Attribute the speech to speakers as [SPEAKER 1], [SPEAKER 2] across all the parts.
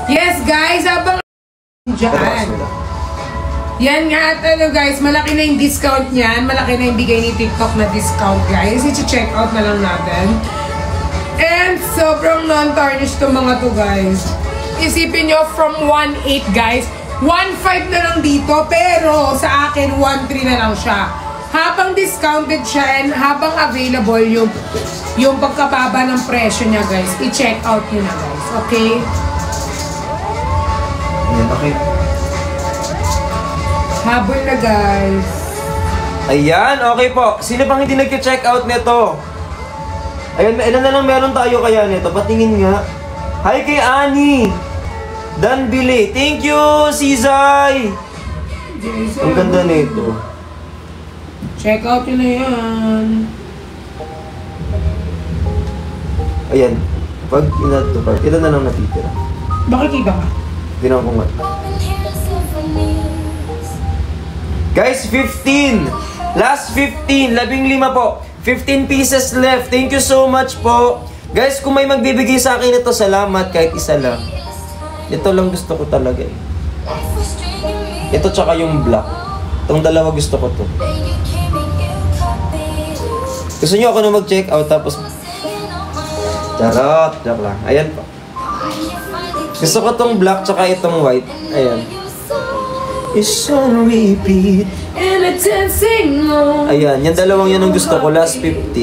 [SPEAKER 1] Yes guys, abang dyan. Yan nga at ano guys, malaki na yung discount niyan. Malaki na yung bigay ni TikTok na discount guys. I-check out na lang natin. And sobrang non-tarnish to mga to guys. Isipin nyo from 1.8 guys. 1.5 na lang dito pero sa akin 1.3 na lang siya. Habang discounted siya and habang available yung pagkababa ng presyo niya guys. I-check out nyo na guys. Okay?
[SPEAKER 2] Okay.
[SPEAKER 1] Habol na guys.
[SPEAKER 2] Ayan, okay po. Sino pang hindi nag-check out nito? Ayan, ilan na lang meron tayo kaya nito? Patingin nga. Hi kay Annie. Dan Billy. Thank you, Sizay. Ang ganda nito.
[SPEAKER 1] Check out yun na yan.
[SPEAKER 2] Ayan. Pag in-add to cart, ilan na lang natitira?
[SPEAKER 1] Bakit iba ka?
[SPEAKER 2] Tinan ko nga. Guys, 15! Last 15! 15 po. 15 pieces left. Thank you so much po. Guys, kung may magbibigay sa akin ito, salamat kahit isa lang. Ito lang gusto ko talaga eh. Ito tsaka yung black. Itong dalawa gusto ko to. Gusto nyo ako na mag-check out tapos... Charot! Joke lang. Ayan po. Gusto ko tong black tsaka itong white. Ayan. It's on repeat and it's dancing on. Ayan, yung dalawang yan ang gusto ko. Last 15.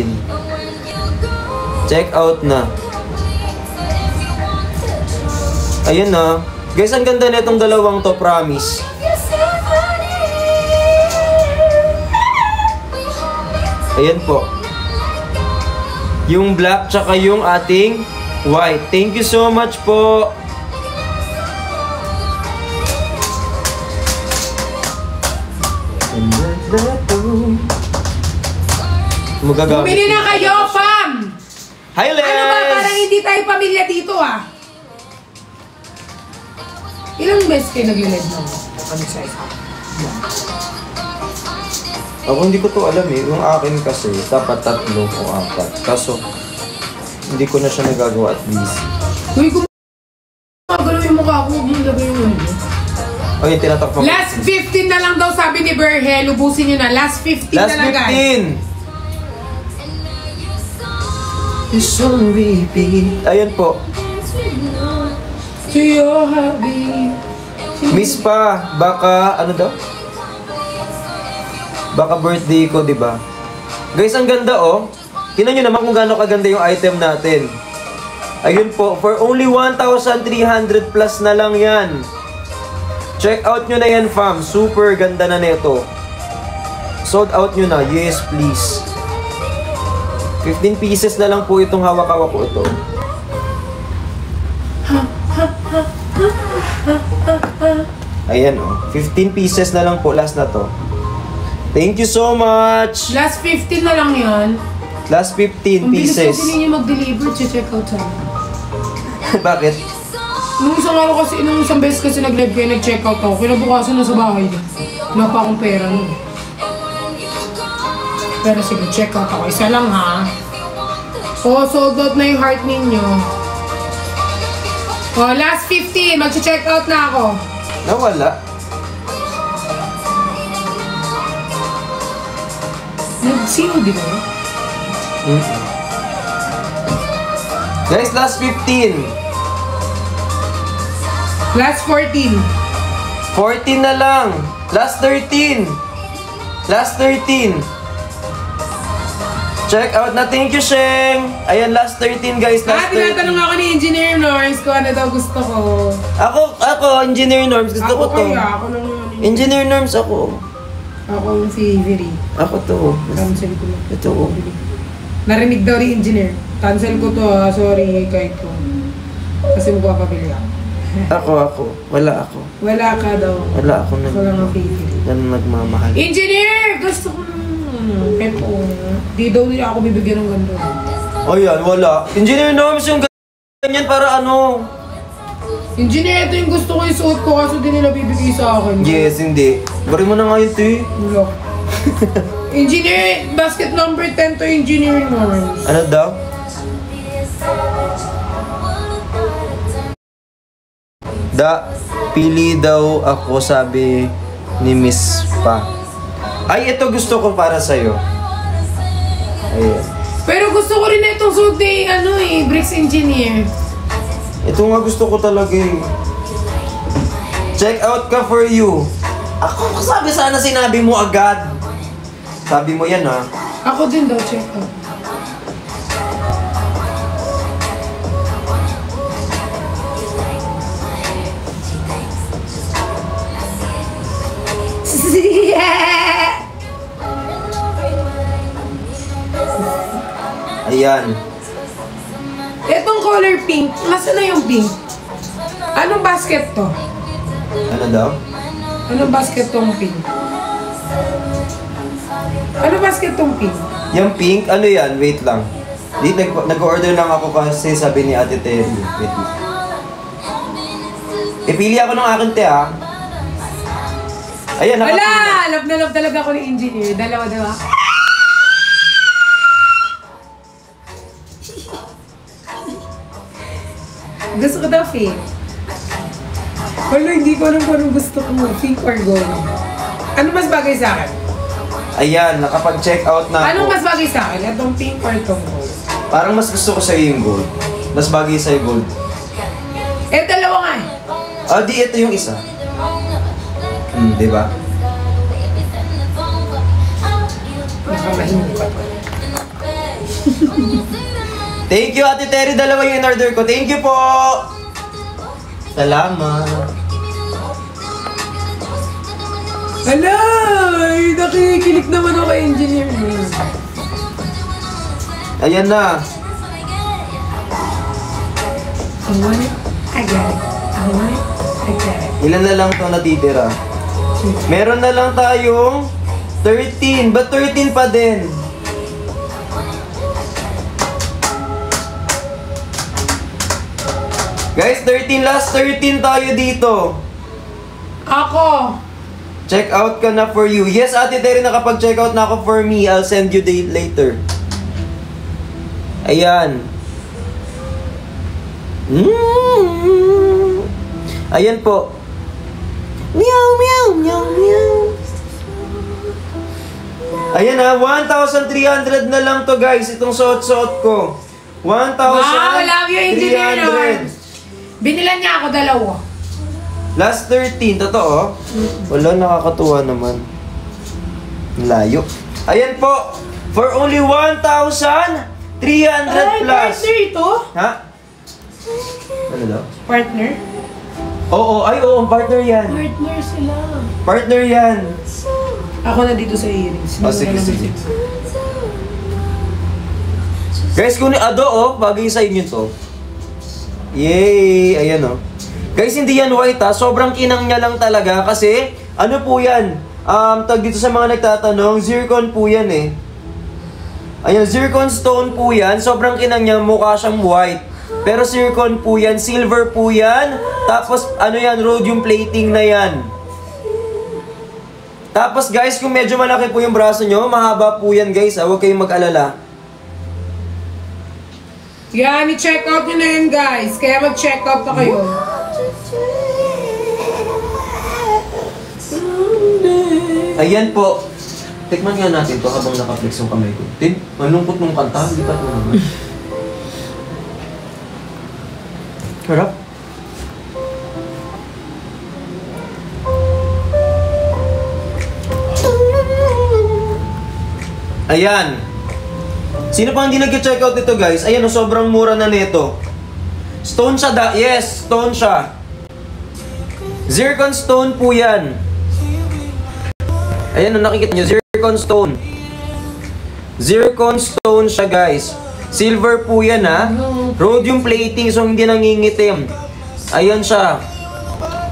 [SPEAKER 2] Check out na. Ayan na. Guys, ang ganda na itong dalawang to, promise. Ayan po. Yung black tsaka yung ating white. Thank you so much po.
[SPEAKER 1] Bumili na kayo, fam!
[SPEAKER 2] Hi, Les!
[SPEAKER 1] Ano ba? Parang hindi tayo pamilya dito, ah. Ilang beses kayo nag-live na? Ano sa isa?
[SPEAKER 2] Ako hindi ko to alam eh. Yung akin kasi, dapat 3 o 4. Kaso, hindi ko na siya nagagawa at least.
[SPEAKER 1] Uy, kung magalaw yung mukha ko, huwag mong lagay yung ano.
[SPEAKER 2] Okay, tinatakpan ko.
[SPEAKER 1] Last 15 na lang daw sabi ni Berhel. Ubusin nyo na. Last 15
[SPEAKER 2] Last
[SPEAKER 1] na lang, guys.
[SPEAKER 2] Last 15! It's on repeat. Ayan po.
[SPEAKER 1] To your hubby.
[SPEAKER 2] Miss pa, baka, ano daw? Baka birthday ko, di ba? Guys, ang ganda oh. Tingnan nyo naman kung gaano kaganda yung item natin. Ayun po, for only 1,300 plus na lang yan. Check out nyo na yan, fam. Super ganda na neto. Sold out nyo na. Yes, please. 15 pieces na lang po itong hawak-hawak ko ito. Ayan oh. 15 pieces na lang po. Last na to. Thank you so much.
[SPEAKER 1] Last 15 na lang yan.
[SPEAKER 2] Last 15 pieces.
[SPEAKER 1] Kung bilis kasi ninyo mag-deliver, check out sa
[SPEAKER 2] Bakit?
[SPEAKER 1] Nung isang araw kasi, nung isang beses kasi nag-live kayo, nag-check out ako. Kinabukasan na sa bahay din. Wala pa akong pera nun. Pero sige, check out ako. Isa lang ha. Oh, sold out na yung heart ninyo. Oh, last 15. Mag-check out na ako.
[SPEAKER 2] Nawala.
[SPEAKER 1] Nag-COD ba?
[SPEAKER 2] Guys, last 15.
[SPEAKER 1] Last 14.
[SPEAKER 2] 14 na lang. Last 13. Last 13. Check out na. Thank you, Sheng. Ayan, last 13, guys. Last 13.
[SPEAKER 1] Tinatanong ako ni Engineer Norms kung ano daw gusto ko.
[SPEAKER 2] Ako, Engineer Norms. Gusto ko to.
[SPEAKER 1] Ako lang naman.
[SPEAKER 2] Engineer Norms ako.
[SPEAKER 1] Ako si Viri.
[SPEAKER 2] Ako to.
[SPEAKER 1] Cancel ko lang.
[SPEAKER 2] Ito.
[SPEAKER 1] Narinig daw ni Engineer. Cancel ko to ha. Sorry, kahit ko. Kasi magpapabili ako.
[SPEAKER 2] Ako. Wala ako.
[SPEAKER 1] Wala ka daw.
[SPEAKER 2] Wala ako
[SPEAKER 1] Wala nga Viri.
[SPEAKER 2] nagmamahal.
[SPEAKER 1] Engineer! Gusto ko ng kahit ko. Di daw nila ako bibigyan ng ganda.
[SPEAKER 2] Ayan, wala. Engineer Norms yung ganyan para ano?
[SPEAKER 1] Engineer, ito yung gusto ko isuot ko kaso di nila bibigay sa akin.
[SPEAKER 2] Yes, hindi. Bari mo na nga yun, te.
[SPEAKER 1] Wala. Engineer, basket number 10 to Engineer Norms.
[SPEAKER 2] Ano daw? Pili daw ako, sabi ni Miss Pa. Ay, ito gusto ko para sa'yo. Ayan.
[SPEAKER 1] Pero gusto ko rin na itong suit ni, Bricks Engineer.
[SPEAKER 2] Ito nga gusto ko talaga eh. Check out ka for you. Ako, sabi sana sinabi mo agad. Sabi mo yan ha.
[SPEAKER 1] Ako din daw, check out.
[SPEAKER 2] Ayan.
[SPEAKER 1] Itong color pink, nasa na yung pink? Anong basket to?
[SPEAKER 2] Ano daw?
[SPEAKER 1] Anong basket tong pink? Anong basket tong pink?
[SPEAKER 2] Yung pink, ano yan? Wait lang. Nag-order lang ako kasi sabi ni Ate Terry. Wait lang. Ipili ako ng akin, te, ha? Ayan,
[SPEAKER 1] Wala! Love na love talaga ako ni Engineer. Dalawa. Gusto ko daw pink. Wala, hindi ko alam kung anong gusto ko. Pink or gold. Ano mas bagay sa akin?
[SPEAKER 2] Ayan, nakapag-check out na ako.
[SPEAKER 1] Anong mas bagay sa akin? Itong pink or itong gold?
[SPEAKER 2] Parang mas gusto ko sa'yo yung gold. Mas bagay sa'yo gold.
[SPEAKER 1] Eh, dalawa nga eh.
[SPEAKER 2] Di ito yung isa. Di ba?
[SPEAKER 1] Nakamahingi pa to.
[SPEAKER 2] Thank you, Ate Terry. Dalawa yung in-order ko. Thank you po! Salamat.
[SPEAKER 1] Hala! Nakikilig naman ako kay Engineer.
[SPEAKER 2] Ayan na.
[SPEAKER 1] I want it, I got it. I want it, I got it.
[SPEAKER 2] Ilan na lang ito natitira? Meron na lang tayong 13. Ba't 13 pa din? Guys, 13. Last 13 tayo dito.
[SPEAKER 1] Ako!
[SPEAKER 2] Check out ka na for you. Yes, Ate Terry, nakapag-check out na ako for me. I'll send you date later. Ayan. Ayan po. Meow, meow, meow, meow. Ayan ha, 1,300 na lang to guys. Itong suot-suot ko. 1,300.
[SPEAKER 1] Wow, love you, Engineer. Binilan niya ako dalawa.
[SPEAKER 2] Last 13, totoo? Wala, nakakatuwa naman. Layo. Ayan po, for only 1,300
[SPEAKER 1] Ay,
[SPEAKER 2] plus.
[SPEAKER 1] partner ito?
[SPEAKER 2] Ha? Ano daw?
[SPEAKER 1] Partner?
[SPEAKER 2] Oo, partner yan.
[SPEAKER 1] Partner sila.
[SPEAKER 2] Partner yan.
[SPEAKER 1] Ako na dito sa earrings.
[SPEAKER 2] Sige. Guys, kung bagay sa inyo to. Yay! Ayan Guys, hindi yan white ha. Sobrang kinang niya lang talaga kasi, ano po yan? Tag dito sa mga nagtatanong, zircon po yan eh. Ayan, zircon stone po yan. Sobrang kinang niya, mukha siyang white. Pero zircon po yan, silver po yan. Tapos, rhodium plating na yan. Tapos guys, kung medyo malaki po yung braso nyo, mahaba po yan guys ha. Huwag kayong mag-alala.
[SPEAKER 1] Yan, i-check out nyo na yun guys. Kaya mag-check out na kayo.
[SPEAKER 2] Ayan po. Tikman nga natin to habang nakaflex yung kamay ko. Tin, malungkot mong kanta. Lipat mo naman. Harap. Ayan. Sino pa hindi nag-check out dito guys? Ayan, sobrang mura na nito. Stone siya yes, stone siya. Zircon stone po yan. Ayan, nakikita nyo, zircon stone. Zircon stone siya guys. Silver po yan ha. Rhodium plating, so hindi nangingitim. Ayan siya.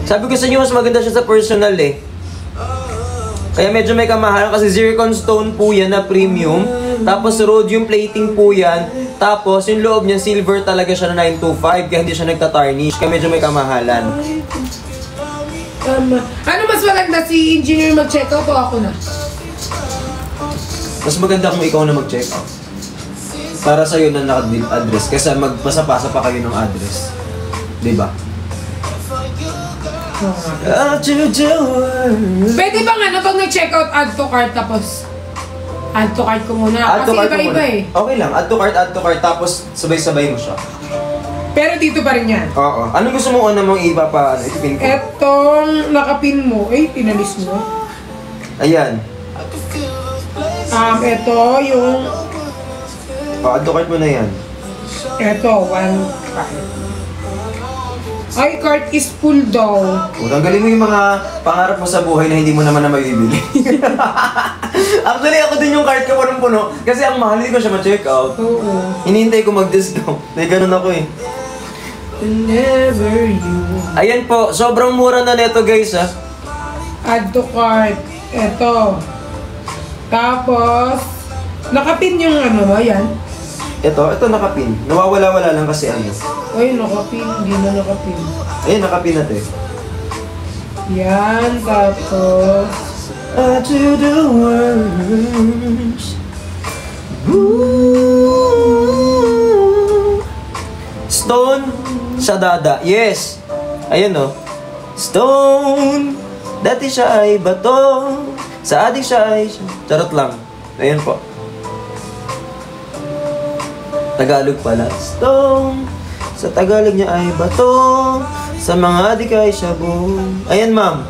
[SPEAKER 2] Sabi ko sa inyo, mas maganda siya sa personal eh. Kaya medyo may kamahalan kasi zircon stone po yan na premium. Tapos rhodium plating po yan. Tapos yung loob niya silver talaga siya na 925 kaya hindi siya nagta-tarnish. Kaya medyo may kamahalan.
[SPEAKER 1] Ano mas maganda, si Engineer mag-check out o ako na?
[SPEAKER 2] Mas maganda kung ikaw na mag-check out. Para sa'yo na naka-address. Kasi magpasa-pasa pa kayo ng address. Diba? Add to the world.
[SPEAKER 1] Pwede bang ano, pag nag-check out, add to cart, tapos add to cart ko muna.
[SPEAKER 2] Add to
[SPEAKER 1] Kasi
[SPEAKER 2] cart mo
[SPEAKER 1] iba-iba
[SPEAKER 2] muna.
[SPEAKER 1] eh.
[SPEAKER 2] Okay lang, add to cart, tapos sabay-sabay mo siya.
[SPEAKER 1] Pero dito pa rin yan.
[SPEAKER 2] Oo. Anong gusto mo mong iba pa, ipin ko?
[SPEAKER 1] Etong nakapin mo, pinalis mo.
[SPEAKER 2] Ayan.
[SPEAKER 1] Ito yung,
[SPEAKER 2] Add to cart mo na yan.
[SPEAKER 1] ito, 1 cart. Ay, cart is full daw.
[SPEAKER 2] Tanggalin mo yung mga pangarap mo sa buhay na hindi mo naman na mabibili. Actually, ako din yung cart ko punong-puno. Kasi ang mahal, hindi ko siya ma-check out.
[SPEAKER 1] Oo.
[SPEAKER 2] Hinihintay ko mag-discount. May ganun ako eh.
[SPEAKER 1] Never you.
[SPEAKER 2] Ayan po, sobrang mura na neto guys ha.
[SPEAKER 1] Add to cart. Ito. Tapos, nakapin yung ano, ayan.
[SPEAKER 2] Ito nakapin. Nawawala-wala lang kasi ano.
[SPEAKER 1] Ay, nakapin. Hindi na nakapin.
[SPEAKER 2] Ayan, nakapin natin.
[SPEAKER 1] Yan, tapos...
[SPEAKER 2] Add to the world. Stone sa dada. Yes. Ayan o. Stone. Dati siya ay bato. Sa adik siya ay... Charot lang. Ayan po. Tagalog pala. Stone. Sa Tagalog niya ay bato. Sa mga adik ay shabu. Ayan ma'am.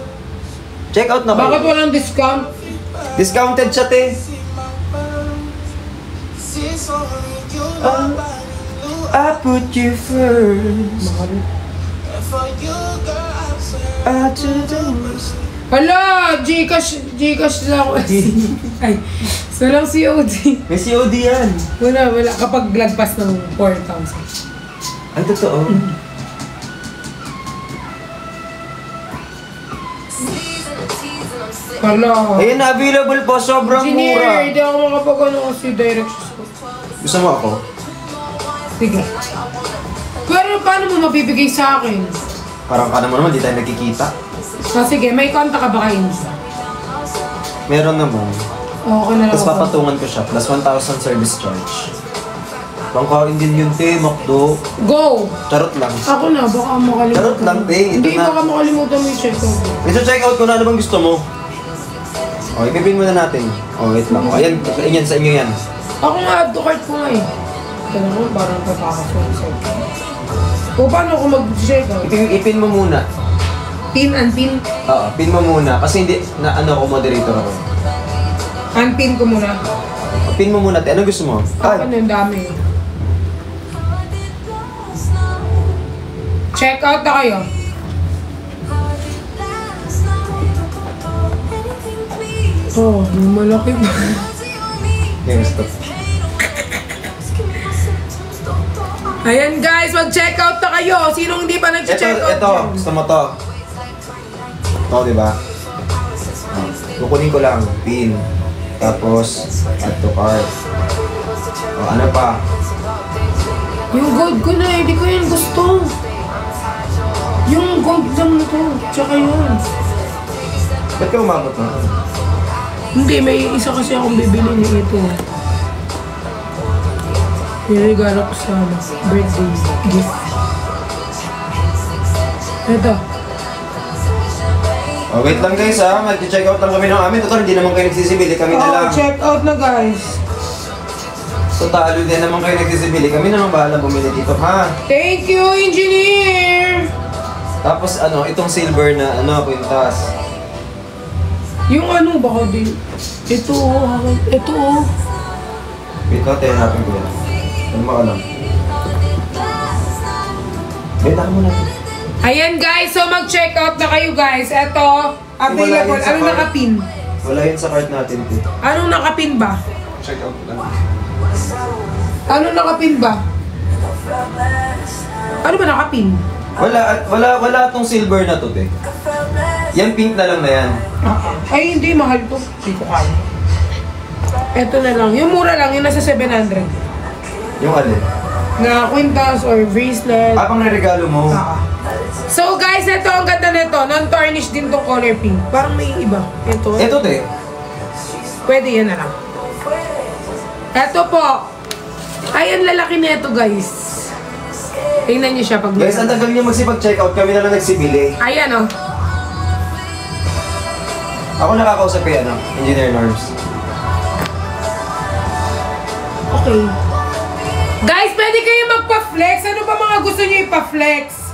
[SPEAKER 2] Check out na kayo.
[SPEAKER 1] Bakit walang discount?
[SPEAKER 2] Discounted siya te. I put you first.
[SPEAKER 1] Mahal.
[SPEAKER 2] I do the most.
[SPEAKER 1] Hala! Gcash lang ako. Ay, so lang COD.
[SPEAKER 2] May COD yan.
[SPEAKER 1] Wala. Kapag lagpas ng 4,000.
[SPEAKER 2] Ay, totoo.
[SPEAKER 1] Hala.
[SPEAKER 2] Ayun na, available po. Sobrang
[SPEAKER 1] Engineer,
[SPEAKER 2] mura.
[SPEAKER 1] hindi ako makapag-ano kasi directions ko.
[SPEAKER 2] Gusto mo ako?
[SPEAKER 1] Sige. Pero paano mo mabibigay sa akin?
[SPEAKER 2] Parang ka naman, di tayo nagkikita.
[SPEAKER 1] Sige, may konta ka ba kayo?
[SPEAKER 2] Meron naman.
[SPEAKER 1] Okay na lang
[SPEAKER 2] Tapos
[SPEAKER 1] ako.
[SPEAKER 2] papatungan ko siya. Plus 1,000 service charge. Pangkain din yun, te. Makdo.
[SPEAKER 1] Go!
[SPEAKER 2] Charot lang.
[SPEAKER 1] Ako na, baka makalimutan.
[SPEAKER 2] Charot lang, te. Ito
[SPEAKER 1] Hindi,
[SPEAKER 2] na.
[SPEAKER 1] baka makalimutan mo yung check out.
[SPEAKER 2] Ito check out ko na ano bang gusto mo. O, ipipin muna natin. O, wait lang. O, ayan, ayan sa inyo yan.
[SPEAKER 1] Ako nga, add to cart ko nga eh. Ito naman, parang papakasunod sa'yo. O, paano ako mag-check out?
[SPEAKER 2] Ipin mo muna.
[SPEAKER 1] Pin, unpin?
[SPEAKER 2] Oo, pin mo muna. Kasi hindi, na ano ako, moderator ako.
[SPEAKER 1] Unpin ko muna.
[SPEAKER 2] O, pin mo muna, te. Ano gusto mo?
[SPEAKER 1] Ako na yung dami eh. Check out na kayo. Oh, may malaki ba?
[SPEAKER 2] Okay, stop.
[SPEAKER 1] Ayan guys, mag-check out na kayo. Sinong hindi pa nag-check out?
[SPEAKER 2] Ito, gusto mo to. Ito, di ba? Kukunin ko lang, pin. Tapos, add to cart. O, ano pa?
[SPEAKER 1] Yung gold ko na, hindi ko yun gusto. Yung gold lang na to. Tsaka yun.
[SPEAKER 2] Ba't ka umabot na?
[SPEAKER 1] Hindi, may isa kasi akong bibili ni ito. Niregalo ko sa birthday gift. Ito.
[SPEAKER 2] Oh, wait lang guys ha, mag-check out lang kami ng amin. Total, hindi naman kayo nagsisibili, kami na lang.
[SPEAKER 1] Check out na guys.
[SPEAKER 2] Total, hindi naman kayo nagsisibili, kami na lang bahala bumili dito ha.
[SPEAKER 1] Thank you, engineer!
[SPEAKER 2] Tapos ano, itong silver na ano, kwintas.
[SPEAKER 1] Yung ano, baka din. Ito, ito.
[SPEAKER 2] Wait lang, hanapin ko yan. Ano ba ka lang? Wait lang muna.
[SPEAKER 1] Ayan guys, so mag-check out na kayo guys. Ito, available.
[SPEAKER 2] Wala yun sa
[SPEAKER 1] Anong
[SPEAKER 2] cart.
[SPEAKER 1] nakapin?
[SPEAKER 2] Wala yun sa cart natin, te.
[SPEAKER 1] Anong nakapin ba?
[SPEAKER 2] Check out lang.
[SPEAKER 1] Anong nakapin ba? Ano ba nakapin?
[SPEAKER 2] Wala tong silver na to, te. Yan pink na lang na yan.
[SPEAKER 1] Ay, hindi. Mahal to. Hindi ko kaya. Ito na lang. Yung mura lang. Yung nasa 700.
[SPEAKER 2] Yung alin?
[SPEAKER 1] Na kwintas or bracelet.
[SPEAKER 2] Pang regalo mo.
[SPEAKER 1] So guys, ito ang ganda nito. Non-tarnish din tong color pink. Parang may iba. Ito.
[SPEAKER 2] Ito, te.
[SPEAKER 1] Pwede yan na lang. Ito po. Ay, ang lalaki nito guys. Tingnan niyo siya pag...
[SPEAKER 2] Guys, ang tagal niyo magsipag-check out. Kami na lang nagsibili.
[SPEAKER 1] Ayan oh.
[SPEAKER 2] Ako nakakausap kay Engineer Norms.
[SPEAKER 1] Okay. Guys, pwede kayo magpa-flex. Ano ba mga gusto niyo ipa-flex?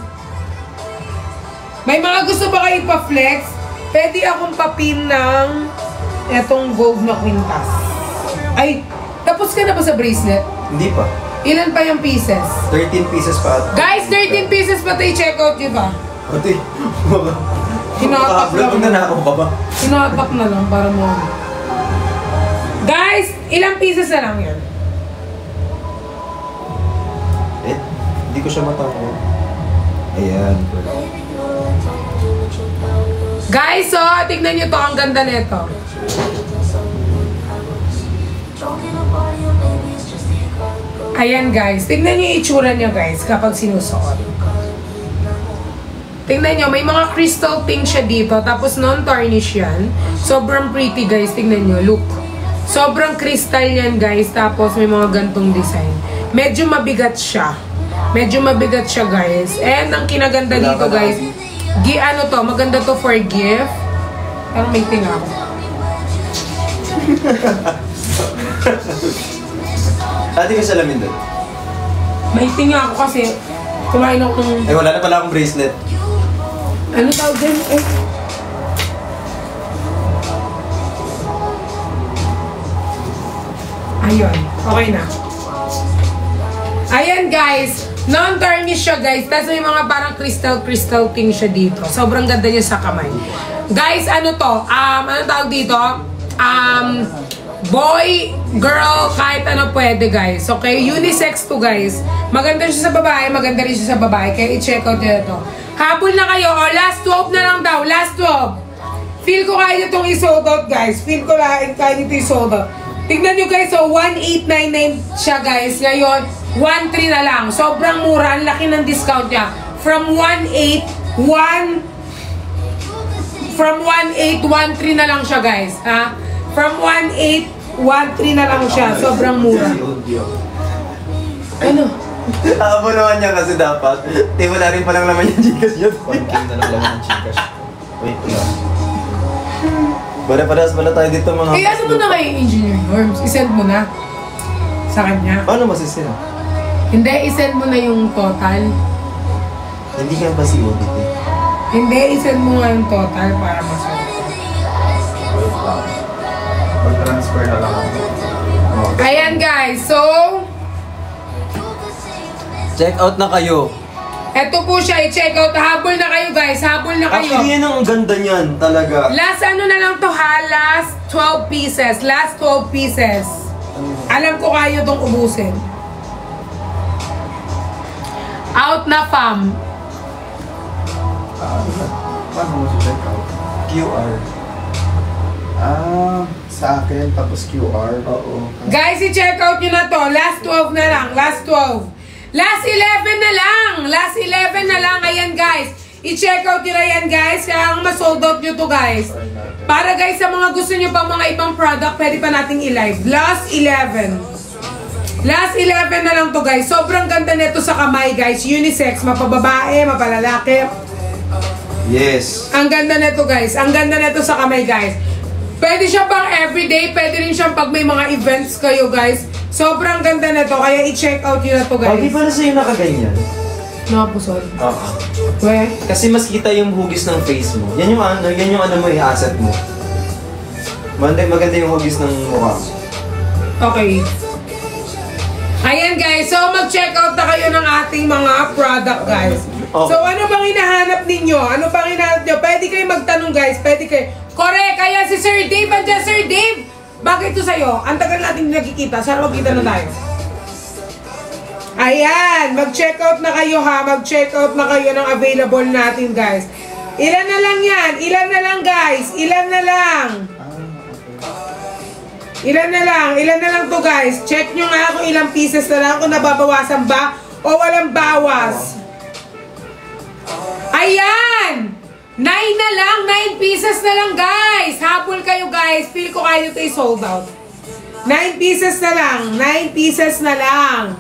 [SPEAKER 1] May mga gusto ba kayo ipa-flex? Pwede akong papin ng etong gold na kwintas. Ay, tapos ka na ba sa bracelet?
[SPEAKER 2] Hindi pa.
[SPEAKER 1] Ilan pa yung pieces?
[SPEAKER 2] 13 pieces pa.
[SPEAKER 1] Guys, 13 pieces pa tayo check out, di ba?
[SPEAKER 2] Ate,
[SPEAKER 1] Hinatak lang.
[SPEAKER 2] Magdanakaw ka ba?
[SPEAKER 1] Hinatak na lang para mo. Guys, ilang pieces na lang yan?
[SPEAKER 2] Hindi ko siya matangko. Ayan.
[SPEAKER 1] Guys, so, tignan nyo to. Ang ganda nito. Ayan, guys. Tignan nyo yung itsura niya, guys, kapag sinusuot. Tignan nyo, may mga crystal pink siya dito. Tapos non-tarnish yan. Sobrang pretty, guys. Tignan nyo. Look. Sobrang crystal yan, guys. Tapos may mga gantong design. Medyo mabigat siya. Medyo mabigat siya, guys. And ang kinaganda dito, guys, ano to, maganda to for gift. Parang may tinga ako.
[SPEAKER 2] Ate, may salamin doon.
[SPEAKER 1] May tinga ako kasi kumain ako ng...
[SPEAKER 2] Wala na pala akong bracelet.
[SPEAKER 1] Ano tawag din? Ayun. Okay na. Ayan, guys. Non-tarnish siya, guys. Tapos may mga parang crystal thing siya dito. Sobrang ganda niya sa kamay. Guys, ano to? Ano tawag dito? Boy, girl, kahit ano pwede, guys. Okay? Unisex to, guys. Maganda siya sa babae, maganda rin siya sa babae. Kaya i-check out nyo to. Habol na kayo. O, last 12 na lang daw. Last 12. Feel ko kaya nyo itong isold out, guys. Feel ko kaya nyo itong isold out. Tignan nyo, guys. So, 1,899 siya, guys. Ngayon, 1,300 na lang. Sobrang mura. Ang laki ng discount niya. From 1,813 na lang siya, guys. Ha? From 1,813 na lang siya. Sobrang mura. Ano?
[SPEAKER 2] Abo naman niya kasi dapat. Di wala rin palang naman yung Gcash niya.
[SPEAKER 3] 1K na lang naman ang Gcash. Wait lang.
[SPEAKER 2] Pare-parehas pala tayo dito mga...
[SPEAKER 1] Eh, ano mo na kay Engineer Norms? I-send mo na sa kanya.
[SPEAKER 2] Paano masisira?
[SPEAKER 1] Hindi, i-send mo na yung total.
[SPEAKER 2] Hindi ka ba si Odit eh?
[SPEAKER 1] Hindi, i-send mo nga yung total para masaya.
[SPEAKER 3] Wait lang. Mag-transfer na lang ako.
[SPEAKER 1] Ayan, guys. So,
[SPEAKER 2] Check out na kayo.
[SPEAKER 1] eto po siya. I-check out. Habol na kayo, guys. Habol na kayo.
[SPEAKER 2] Actually, yan ang ganda niyan talaga.
[SPEAKER 1] Last ano na lang to ha? Last 12 pieces. Last 12 pieces. Alam ko kayo itong ubusin. Out na, fam.
[SPEAKER 3] Paano mo si-check out?
[SPEAKER 2] QR.
[SPEAKER 3] Sa akin, tapos QR.
[SPEAKER 2] Oo.
[SPEAKER 1] Guys, i-check out nyo na to. Last 12 na lang. Last 12. Last 11 na lang. Last 11 na lang. Ayan, guys. I-check out nyo na yan, guys. Kaya ang masold out nyo to, guys. Para, guys, sa mga gusto nyo pang mga ibang product, pwede pa nating i-live. Last 11. Last 11 na lang to, guys. Sobrang ganda nito sa kamay, guys. Unisex. Mapababae, mapalalaki.
[SPEAKER 2] Yes.
[SPEAKER 1] Ang ganda nito, guys. Ang ganda nito sa kamay, guys. Pwede siya pang everyday. Pwede rin siya pag may mga events kayo, guys. Sobrang ganda nito. Kaya i-check out nyo na to, guys.
[SPEAKER 2] Hindi pala sa'yo nakaganyan.
[SPEAKER 1] Nakapusol.
[SPEAKER 2] Oo.
[SPEAKER 1] We.
[SPEAKER 2] Kasi mas kita yung hugis ng face mo. Yan yung ano mo, asset mo. Maganda yung hugis ng mukha mo.
[SPEAKER 1] Okay. Ayan, guys. So, mag-check out na kayo ng ating mga product, guys.
[SPEAKER 2] Okay.
[SPEAKER 1] So, ano bang hinahanap ninyo? Ano bang hinahanap nyo? Pwede kayo magtanong, guys. Pwede kayo. Correct. Kaya si Sir Dave. Andiyan, Sir Dave. Bakit ito sa'yo? Ang tagal natin nakikita. Sana magkita na tayo. Ayan. Mag-check out na kayo, ha. Mag-check out na kayo ng available natin, guys. Ilan na lang yan? Ilan na lang, guys? Ilan na lang? Ilan na lang? Ilan na lang to, guys? Check nyo nga kung ilang pieces na lang. Kung nababawasan ba o walang bawas. Ayan! 9 na lang. 9 pieces na lang, guys. Habol kayo, guys. Feel ko kayo ito i-sold out. 9 pieces na lang. 9 pieces na lang.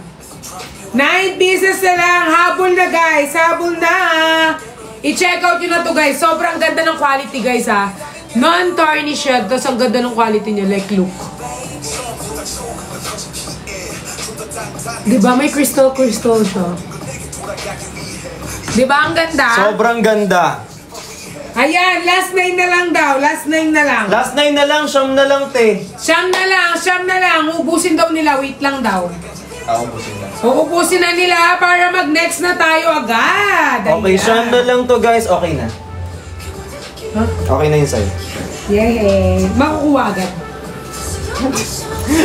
[SPEAKER 1] 9 pieces na lang. Habol na, guys. Habol na. I-check out nyo na to, guys. Sobrang ganda ng quality, guys, ha. Non-tarnish siya, tapos ang ganda ng quality niya, like look. Diba may crystal siya? Diba ang ganda?
[SPEAKER 2] Sobrang ganda.
[SPEAKER 1] Ayan, last 9 na lang daw. Last 9 na lang.
[SPEAKER 2] Last 9 na lang, siyam na lang, te.
[SPEAKER 1] Siyam na lang. Ubusin daw nila, wait lang daw.
[SPEAKER 3] Ubusin na.
[SPEAKER 1] Uubusin na nila para mag-next na tayo agad.
[SPEAKER 2] Okay,
[SPEAKER 1] Ayan.
[SPEAKER 2] siyam na lang to, guys. Okay na.
[SPEAKER 1] Huh?
[SPEAKER 2] Okay na yun sa'yo.
[SPEAKER 1] Yay! Makukuha agad.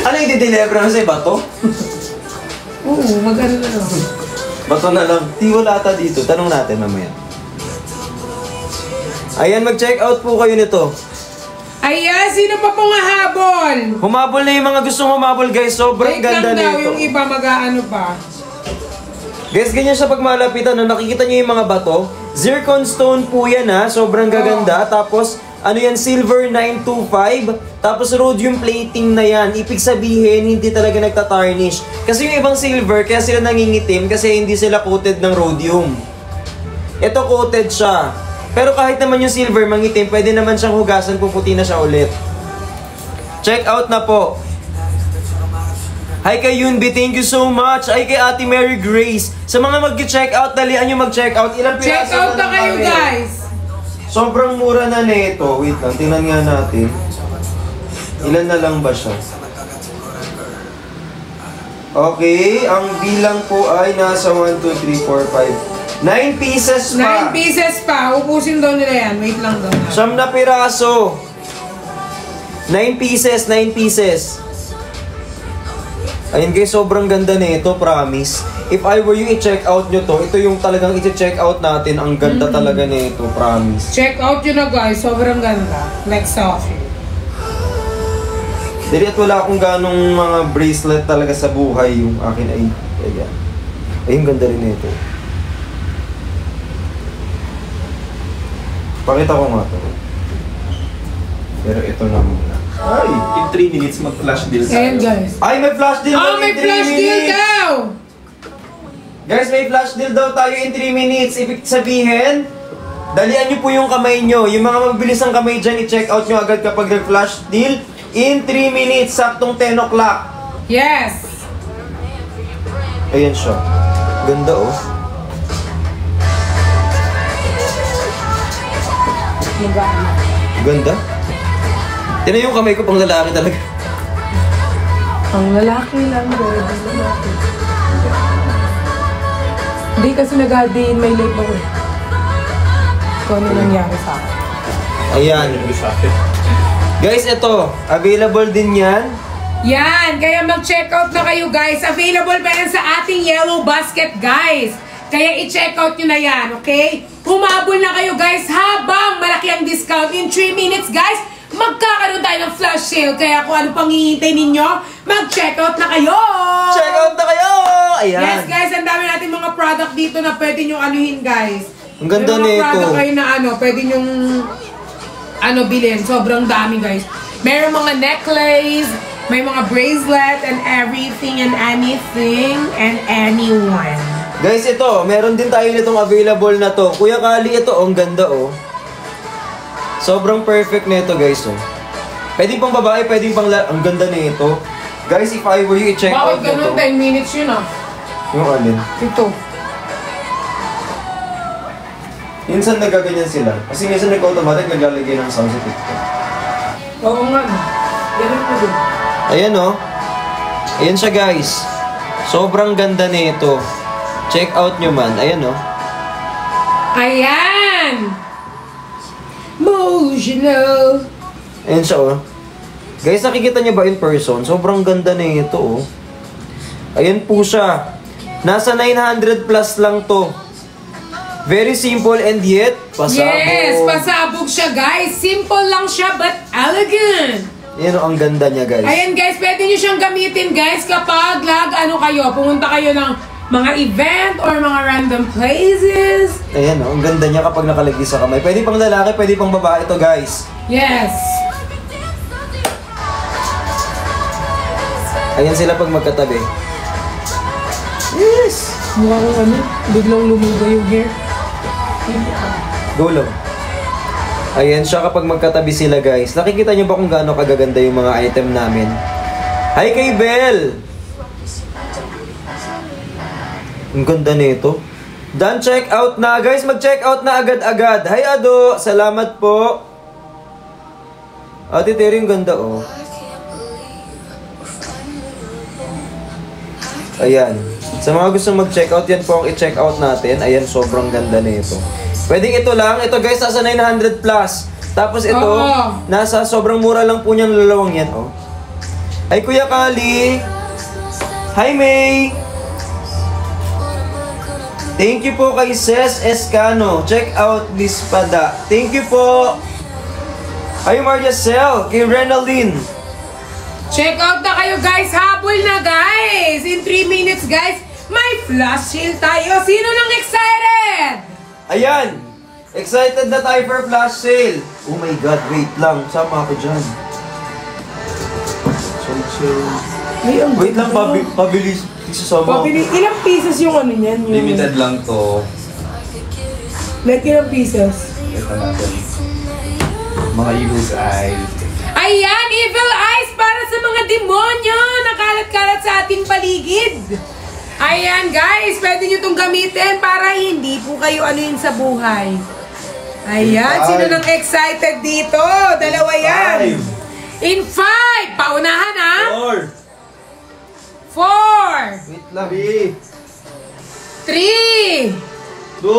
[SPEAKER 2] Ano yung di-deliver na sa'yo? Bato?
[SPEAKER 1] Oo, mag-ano na lang.
[SPEAKER 2] Bato na lang. Di wala ata dito. Tanong natin mamaya. Ayan, mag-check out po kayo nito.
[SPEAKER 1] Ayan, sino pa pong hahabol?
[SPEAKER 2] Humabol na yung mga gustong humabol, guys. Sobrang
[SPEAKER 1] Wait lang
[SPEAKER 2] ganda
[SPEAKER 1] daw,
[SPEAKER 2] nito.
[SPEAKER 1] yung iba mag-aano pa.
[SPEAKER 2] Guys, ganyan siya pag malapitan. No? Nakikita niyo yung mga bato. Zircon stone po yan, ha. Sobrang gaganda. Tapos, ano yan, silver 925. Tapos, rhodium plating na yan. Ibig sabihin, hindi talaga nagtatarnish. Kasi yung ibang silver, kaya sila nangingitim kasi hindi sila coated ng rhodium. Ito coated siya. Pero kahit naman yung silver mangitim, pwede naman siyang hugasan, puputi na siya ulit. Check out na po. Hi kay Yunbi, thank you so much. Hi kay Ate Mary Grace. Sa mga mag-check out, dalian nyo mag-check out. Ilang
[SPEAKER 1] Check
[SPEAKER 2] piraso
[SPEAKER 1] out na kayo,
[SPEAKER 2] namin?
[SPEAKER 1] guys.
[SPEAKER 2] Sobrang mura na nito. Wait lang, tingnan nga natin. Ilan na lang ba siya? Okay, ang bilang po ay nasa 1, 2, 3, 4, 5. 9 pieces pa.
[SPEAKER 1] 9 pieces pa. Ubusin daw nila yan. Wait lang daw.
[SPEAKER 2] Siyam na piraso. 9 pieces, 9 pieces. Ayun guys, sobrang ganda nito, promise. If I were you, i-check out nyo to. Ito yung talagang i-check out natin. Ang ganda talaga nito, promise.
[SPEAKER 1] Check out yun na guys. Sobrang ganda. Like Sophie.
[SPEAKER 2] Dili at wala akong ganong mga bracelet talaga sa buhay. Yung akin ay, ayan. Ayun, ganda rin nito. Pakita ko nga to. Pero ito na muna.
[SPEAKER 3] Ay, in 3 minutes mag-flash deal tayo.
[SPEAKER 1] Ayan guys.
[SPEAKER 2] Ay, may flash deal
[SPEAKER 1] Oh,
[SPEAKER 2] daw
[SPEAKER 1] may
[SPEAKER 2] in 3
[SPEAKER 1] flash deal
[SPEAKER 2] minutes.
[SPEAKER 1] daw!
[SPEAKER 2] Guys, may flash deal daw tayo in 3 minutes. Ibig sabihin, dalian nyo po yung kamay nyo. Yung mga mabilis ang kamay dyan, i-check out nyo agad kapag nag-flash deal. In 3 minutes, saktong 10 o'clock.
[SPEAKER 1] Yes!
[SPEAKER 2] Ayan siya. Ganda oh. Ganda. Tignan yung kamay ko pang lalaki talaga.
[SPEAKER 1] Ang lalaki lang, girl. Ang lalaki. Hindi kasi nag-day in my life ako eh. Kung ano nangyari sa akin.
[SPEAKER 2] Ayan. Guys, ito. Available din yan.
[SPEAKER 1] Yan! Kaya mag-check out na kayo guys. Available pa yan sa ating yellow basket guys. Kaya i-check out nyo na yan, okay? Humabol na kayo guys habang malaki ang discount. In 3 minutes guys, magkakaroon tayo ng flash sale. Kaya kung ano pang hihintay ninyo, mag-check out na kayo!
[SPEAKER 2] Check out na kayo! Ayan.
[SPEAKER 1] Yes guys, ang dami natin mga product dito na pwede nyo anuhin guys.
[SPEAKER 2] Ang ganda
[SPEAKER 1] May mga
[SPEAKER 2] nito.
[SPEAKER 1] product kayo na pwede nyong bilhin. Sobrang dami guys. Meron mga necklace, may mga bracelet and everything and anything and anyone.
[SPEAKER 2] Guys, ito. Meron din tayo nitong available na to. Kuya Kali, ito. Ang ganda oh. Sobrang perfect nito guys oh. Pwede pang babae, pwede pang ang ganda nito. Guys, if I were you, i-check out
[SPEAKER 1] Bakit
[SPEAKER 2] nito.
[SPEAKER 1] ganun? 10 minutes yun ah.
[SPEAKER 2] Yung alin?
[SPEAKER 1] Ito.
[SPEAKER 2] Minsan nagaganyan sila. Kasi minsan nag-automatic naglalagay ng sound sa TikTok.
[SPEAKER 1] Oo nga. Ganun po din.
[SPEAKER 2] Ayan oh. Ayan siya guys. Sobrang ganda nito. Check out nyo man. Ayan oh.
[SPEAKER 1] Ayan! Emotional.
[SPEAKER 2] Ayan siya oh. Guys, nakikita niyo ba in person? Sobrang ganda nito oh. Ayan po siya. Nasa 900 plus lang to. Very simple and yet pasabog.
[SPEAKER 1] Yes! Pasabog siya guys. Simple lang siya but elegant.
[SPEAKER 2] Ayan oh, ang ganda niya guys.
[SPEAKER 1] Ayan guys, pwede nyo siyang gamitin guys kapag pumunta kayo ng mga event or mga random places.
[SPEAKER 2] Ayan oh, ang ganda niya kapag nakalagay sa kamay. Pwede pang lalaki, pwede pang babae to guys.
[SPEAKER 1] Yes.
[SPEAKER 2] Ayan sila pag magkatabi. Yes!
[SPEAKER 1] Mukhang biglang lumuga yung hair.
[SPEAKER 2] Go lang. Ayan siya kapag magkatabi sila guys. Nakikita nyo ba kung gaano kagaganda yung mga item namin? Hi kay Belle! Ang ganda nito. Done check out na guys. Mag-check out na agad-agad. Hi Ado! Salamat po. Ate Terry, ang ganda oh. Ayan. Sa mga gusto mag-check out, yan po ang i-check out natin. Ayan, sobrang ganda nito. Pwedeng ito lang. Ito guys, nasa 900 plus. Tapos ito, nasa sobrang mura lang po niyang lalawang yan, oh. Hi Kuya Kali! Hi May! Thank you po kay Ces Escano. Check out this pada. Thank you po! Hi Marjacel! Kay Renaline!
[SPEAKER 1] Check out na kayo guys! Habol na guys! In 3 minutes guys, may flash sale tayo! Sino nang excited?
[SPEAKER 2] Ayan! Excited na tayo for flash sale! Oh my God, wait lang. Sama ako dyan. Wait lang, pabilis. Isasama ako.
[SPEAKER 1] Ilang pieces yung ano niyan? Yung...
[SPEAKER 3] Limited lang to.
[SPEAKER 1] Like ilang pieces?
[SPEAKER 3] Ito natin. Mga evil's eyes.
[SPEAKER 1] Ayan! Evil eyes para sa mga demonyo! Nakalat-kalat sa ating paligid! Ayan guys! Pwede nyo itong gamitin para hindi po kayo ano yun sa buhay. Ayan! Sino nang excited dito? Dalawa yan! In 5! Paunahan ha! 4! 4!
[SPEAKER 2] Wait lang.
[SPEAKER 1] 3!
[SPEAKER 3] 2!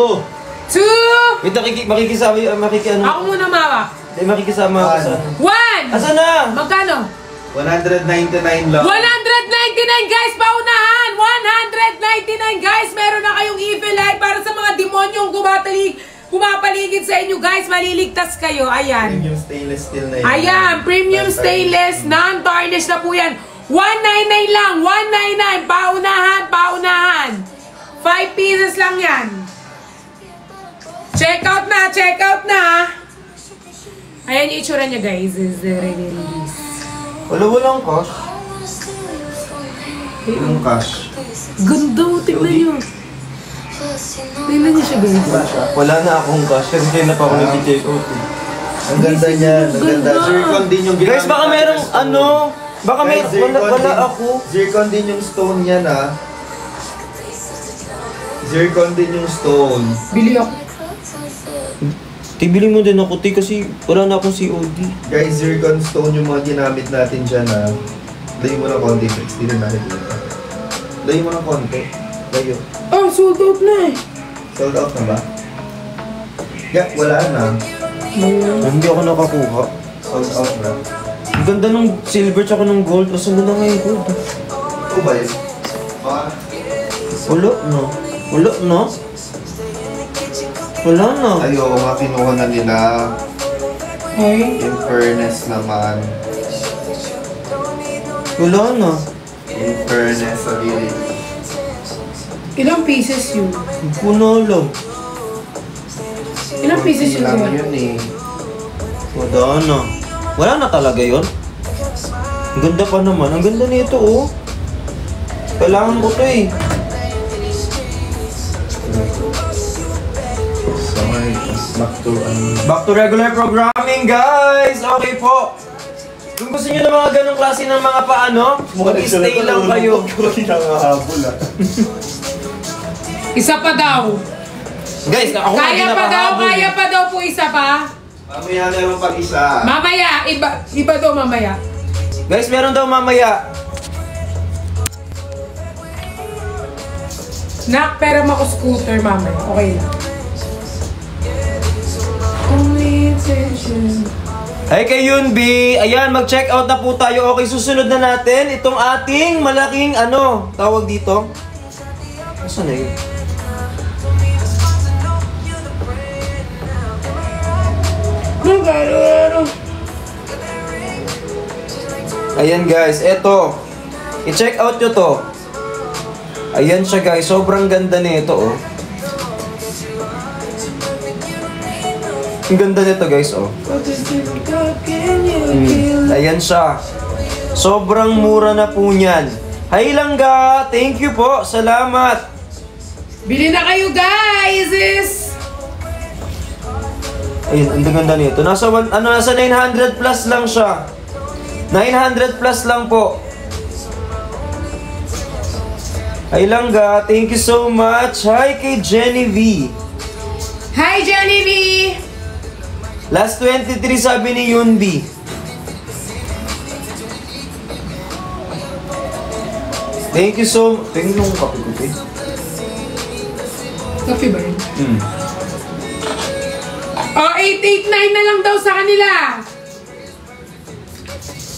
[SPEAKER 1] 2!
[SPEAKER 2] Wait, makikisama,
[SPEAKER 1] Ako muna mawak.
[SPEAKER 2] makikisama ako sa...
[SPEAKER 1] 1!
[SPEAKER 2] Asan na?
[SPEAKER 1] Magkano?
[SPEAKER 3] 199 lang.
[SPEAKER 1] 199 guys! Paunahan! 199 guys! Meron na kayong evil eye para sa mga demonyong pumapaligid sa inyo guys. Maliligtas kayo. Ayan.
[SPEAKER 3] Premium stainless steel na yun.
[SPEAKER 1] Ayan. Premium stainless. Non-tarnish na po yan. 199 lang. 199. Paunahan. Paunahan. 5 pieces lang yan. Check out na. Check out na. Ayan yung itsura niya guys. Is the release.
[SPEAKER 2] Walang cash.
[SPEAKER 3] Yung cash.
[SPEAKER 1] Ganda. Tignan nyo. Tignan nyo siya guys.
[SPEAKER 2] Wala na akong cash kasi hindi na pa ako nag-check out.
[SPEAKER 3] Ang ganda niya. Ang ganda. Zircon din yung ginamit.
[SPEAKER 2] Guys, baka merong ano... Baka may... Wala ako.
[SPEAKER 3] Zircon din yung stone yan ah. Zircon din yung stone.
[SPEAKER 1] Bili ako.
[SPEAKER 2] Tibili mo din ako, kasi wala na akong COD.
[SPEAKER 3] Guys, zircon stone yung mga ginamit natin dyan ah. Layo mo ng konti. 60 rin natin. Layo mo ng konti. Layo.
[SPEAKER 1] Oh, sold out na eh.
[SPEAKER 3] Sold out na ba? Yeah, wala na.
[SPEAKER 2] Hindi ako nakakuha.
[SPEAKER 3] Sold out na.
[SPEAKER 2] Ang ganda nung silver tsaka nung gold. Kasi mo na nga yung gold.
[SPEAKER 3] Ito ba yun?
[SPEAKER 2] Wala na. Wala na. Wala na.
[SPEAKER 3] Ayaw, mga kinuha na nila.
[SPEAKER 1] Okay.
[SPEAKER 3] In fairness naman.
[SPEAKER 2] Wala na.
[SPEAKER 3] In fairness, sabihin.
[SPEAKER 1] Ilang pieces yun?
[SPEAKER 2] Puno lang.
[SPEAKER 1] Ilang pieces yun?
[SPEAKER 3] lang
[SPEAKER 1] Kuya?
[SPEAKER 3] yun eh.
[SPEAKER 2] Wala na. Wala na talaga yun. Ang ganda pa naman. Ang ganda nito oh. Kailangan ko to eh.
[SPEAKER 3] Sorry,
[SPEAKER 2] Back to regular programming guys! Okay po. Kung gusto nyo ng mga ganong klase ng mga paano, mag-stay lang kayo.
[SPEAKER 1] Isa pa daw.
[SPEAKER 2] Guys, ako
[SPEAKER 1] Kaya pa daw po isa pa.
[SPEAKER 3] Mamaya meron pang isa.
[SPEAKER 1] Mamaya, iba daw mamaya.
[SPEAKER 2] Guys, meron daw mamaya.
[SPEAKER 1] Nak, pero mako scooter mamaya. Okay lang.
[SPEAKER 2] Hey kay Yunbi, ayan, mag-check out na po tayo. Okay, susunod na natin itong ating malaking ano, tawag dito. Saan na yun? Ayan guys, eto. I-check out nyo to. Ayan siya guys, sobrang ganda nito oh. Ang ganda nito guys oh. Ayan siya. Sobrang mura na po niyan. Hi Langga, thank you po, salamat.
[SPEAKER 1] Bili na kayo guys!
[SPEAKER 2] Ayun, ang ganda nito. Nasa 900 plus lang siya. 900 plus lang po. Ay langga, thank you so much. Hi kay Jenny V.
[SPEAKER 1] Hi, Jenny V!
[SPEAKER 2] Last 23 sabi ni Yunbi. Thank you so much. Tingin mo kape ko, eh.
[SPEAKER 1] Kape ba yun? Oh, 889 na lang daw sa kanila.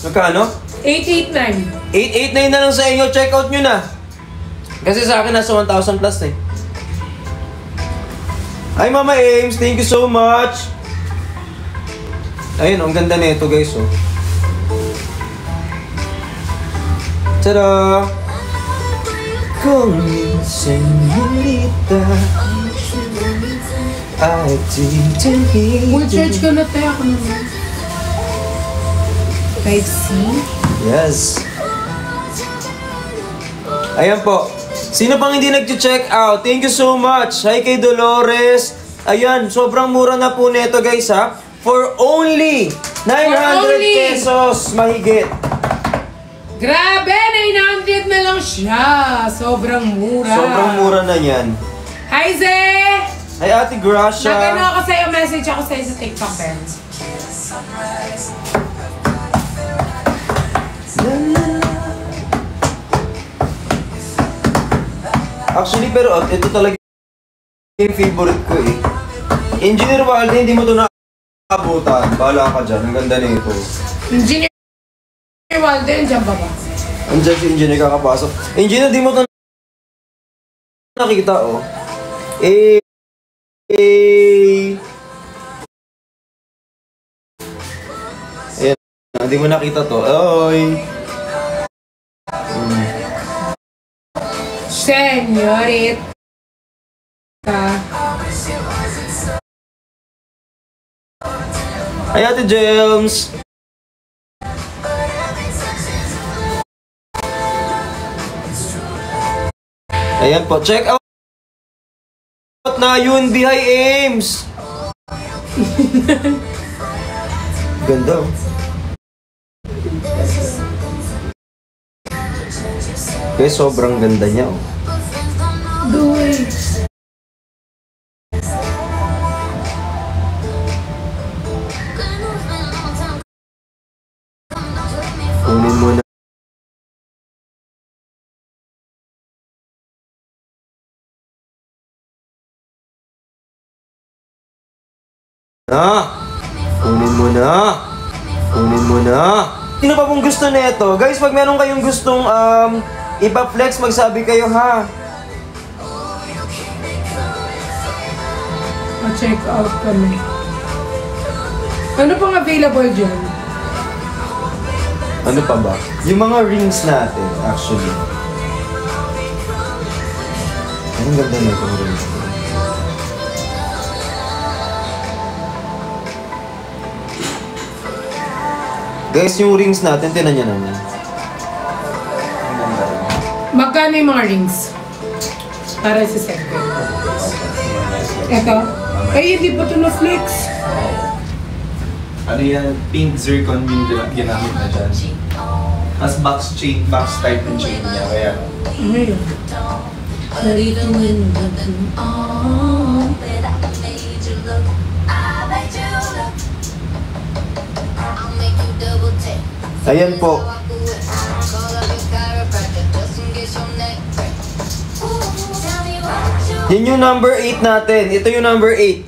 [SPEAKER 2] Magkano?
[SPEAKER 1] 889.
[SPEAKER 2] 889 na lang sa inyo. Check out nyo na. Kasi sa akin nasa 1,000 plus eh. Ay Mama Ames, thank you so much. Ayun, ang ganda nito guys oh. Tada! Kung señorita I didn't hear
[SPEAKER 1] Full church ka na tayo ako naman. 5C?
[SPEAKER 2] Yes. Ayan po. Sino pang hindi nag-check out? Thank you so much. Hi kay Dolores. Ayan, sobrang mura na po neto guys ha. For only 900 pesos mahigit.
[SPEAKER 1] Grabe, 900 na lang siya. Sobrang mura.
[SPEAKER 2] Sobrang mura na yan.
[SPEAKER 1] Hi, Zé!
[SPEAKER 2] Hi Ate Gracia.
[SPEAKER 1] Nagano ako sa'yo, message ako sa'yo sa TikTok, Ben.
[SPEAKER 2] Actually, pero ito talaga yung favorite ko eh. Engineer Walde, hindi mo ito nakabutan. Bahala ka dyan. Ang ganda nito.
[SPEAKER 1] Engineer Walden, dyan ba ba?
[SPEAKER 2] Andiyan si Engineer kakapasok. Engineer, di mo ito nakikita oh. Ayan. Hindi mo nakita to. Oy.
[SPEAKER 1] Senyorita.
[SPEAKER 2] Ay, Ate James. Ayan po. Check out na yun. Hi, Ames. Ganda oh. Okay, sobrang ganda niya oh.
[SPEAKER 1] Do it.
[SPEAKER 2] Kunin mo na. Kunin mo na. Kunin mo na. Sino pa pong gusto nito? Guys, pag meron kayong gustong ipa-flex, magsabi kayo ha.
[SPEAKER 1] Ma-check out kami. Ano pang available dyan?
[SPEAKER 2] Ano pa ba? Yung mga rings natin, actually. Ang ganda na itong rings. Guys, yung rings natin, tinan nyo naman.
[SPEAKER 1] Magkano yung mga rings? Para sa second. Ito? Ay, hindi pa ito na-flex.
[SPEAKER 3] Ano yan? Pink zircon yung ginamit na dyan. Mas box type ng chain niya, kaya...
[SPEAKER 1] Ano yun? Narito mo yun.
[SPEAKER 2] Ayan po. Yan yung number 8 natin. Ito yung number 8.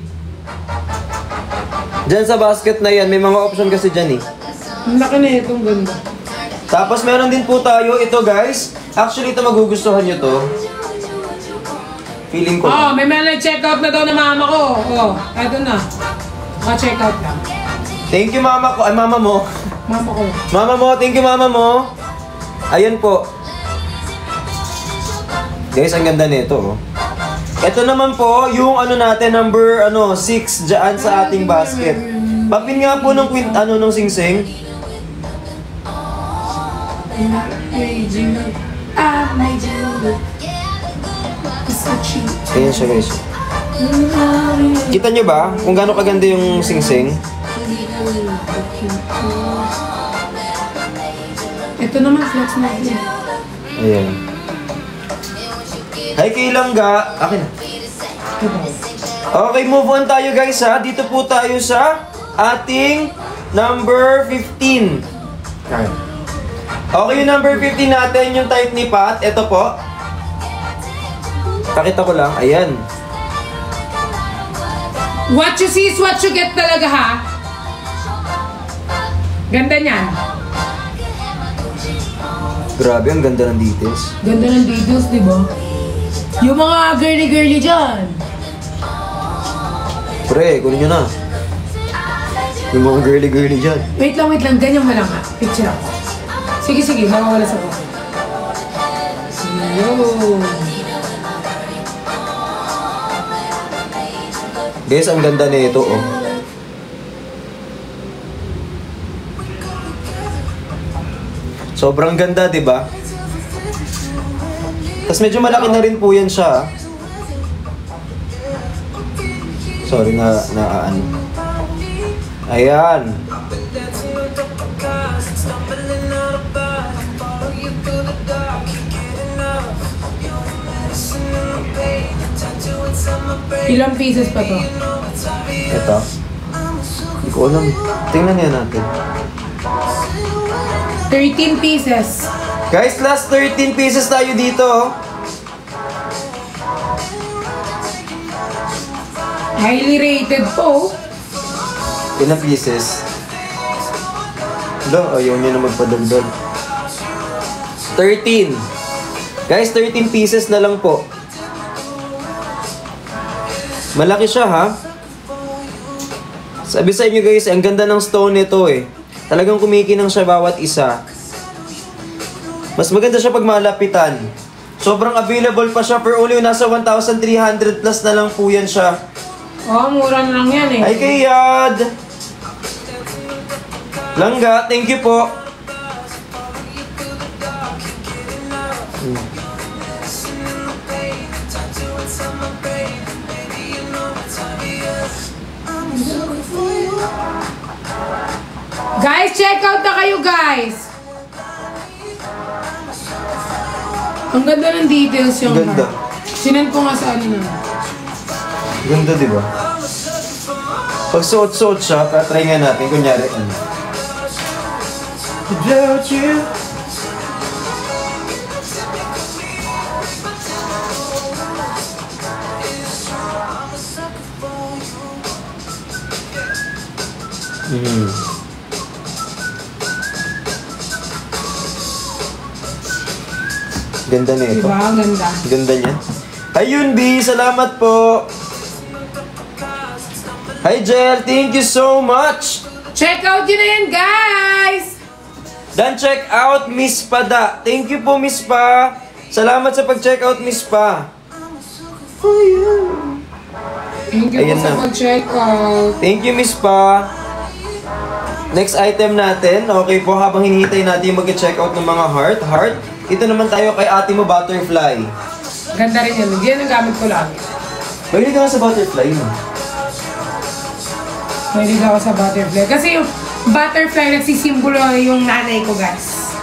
[SPEAKER 2] Diyan sa basket na yan, may mga option kasi dyan eh.
[SPEAKER 1] Ang laki na itong ganda.
[SPEAKER 2] Tapos meron din po tayo ito guys. Actually ito magugustuhan nyo to. Feeling ko.
[SPEAKER 1] Oh, may mga nag-check out na daw na mama ko. Oh, eto na. Maka-check out lang.
[SPEAKER 2] Thank you mama ko. Ay mama mo.
[SPEAKER 1] Mama ko.
[SPEAKER 2] Mama mo, thank you mama mo. Ayan po. Guys, ang ganda nito oh. Ito naman po, yung ano natin, number 6 dyan sa ating basket. Papin nga po ng ng singsing. Ayan siya guys. Kita nyo ba kung gaano kaganda yung singsing?
[SPEAKER 1] Ito naman, flex natin.
[SPEAKER 2] Ayan. Hi kay Langga. Akin na. Okay, move on tayo guys ha. Dito po tayo sa ating number 15. Ayan. Okay, yung number 15 natin, yung type ni Pat. Ito po. Pakita ko lang. Ayan.
[SPEAKER 1] What you see is what you get talaga ha. Ganda niyan.
[SPEAKER 2] Grabe, ang ganda ng details.
[SPEAKER 1] Ganda ng details, di ba? Yung mga girly-girly dyan.
[SPEAKER 2] Pre, kunin nyo na. Yung mga girly-girly dyan.
[SPEAKER 1] Wait lang. Ganyan mo lang ha. Picture ako. Sige. Nawawala sa ko. Yo.
[SPEAKER 2] Guys, ang ganda nito, oh. Sobrang ganda, di ba? Tapos medyo malaki na rin po yan siya. Sorry na ano. Ayan.
[SPEAKER 1] Ilang pieces pa to?
[SPEAKER 2] Ito. Hindi ko alam. Tingnan niya natin.
[SPEAKER 1] 13 pieces.
[SPEAKER 2] Guys, last 13 pieces tayo dito, oh.
[SPEAKER 1] Highly rated po.
[SPEAKER 2] Ilang pieces? Hala, ayaw niya na magpadagdag. 13. Guys, 13 pieces na lang po. Malaki siya, ha? Sabi sa inyo guys, ang ganda ng stone nito eh. Talagang kumikinang siya bawat isa. Mas maganda siya pag malapitan. Sobrang available pa siya for only nasa 1,300 plus na lang po yan siya.
[SPEAKER 1] Oh, mura na lang yan eh.
[SPEAKER 2] Hi kay Yad! Langga, thank you po.
[SPEAKER 1] Guys, check out na kayo guys. Ang ganda ng details yung
[SPEAKER 2] Ganda.
[SPEAKER 1] Sinan ko nga sa ano na.
[SPEAKER 2] Ganda, di ba? Pag suot-suot siya, try nga natin. Kunyari, ano? Without you. Ganda nito.
[SPEAKER 1] Diba? Ang ganda.
[SPEAKER 2] Ganda niya. Ayun, B. Salamat po. Hi, Jel. Thank you so much.
[SPEAKER 1] Check out yun na yan, guys!
[SPEAKER 2] Dan check out Miss Pada. Thank you po, Miss Pa. Salamat sa pag-check out, Miss Pa.
[SPEAKER 1] Thank you
[SPEAKER 2] Ayan
[SPEAKER 1] po sa
[SPEAKER 2] na.
[SPEAKER 1] pag-check out.
[SPEAKER 2] Thank you, Miss Pa. Next item natin. Okay po, habang hinihintay natin yung mag-check out ng mga heart. Ito naman tayo kay ate mo, butterfly.
[SPEAKER 1] Ganda rin yan. Hindi yan ang gamit ko lang.
[SPEAKER 2] Mahilig ka nga sa butterfly mo.
[SPEAKER 1] Mahilig ako sa butterfly. Kasi yung butterfly nagsisimbolo yung nanay ko, guys.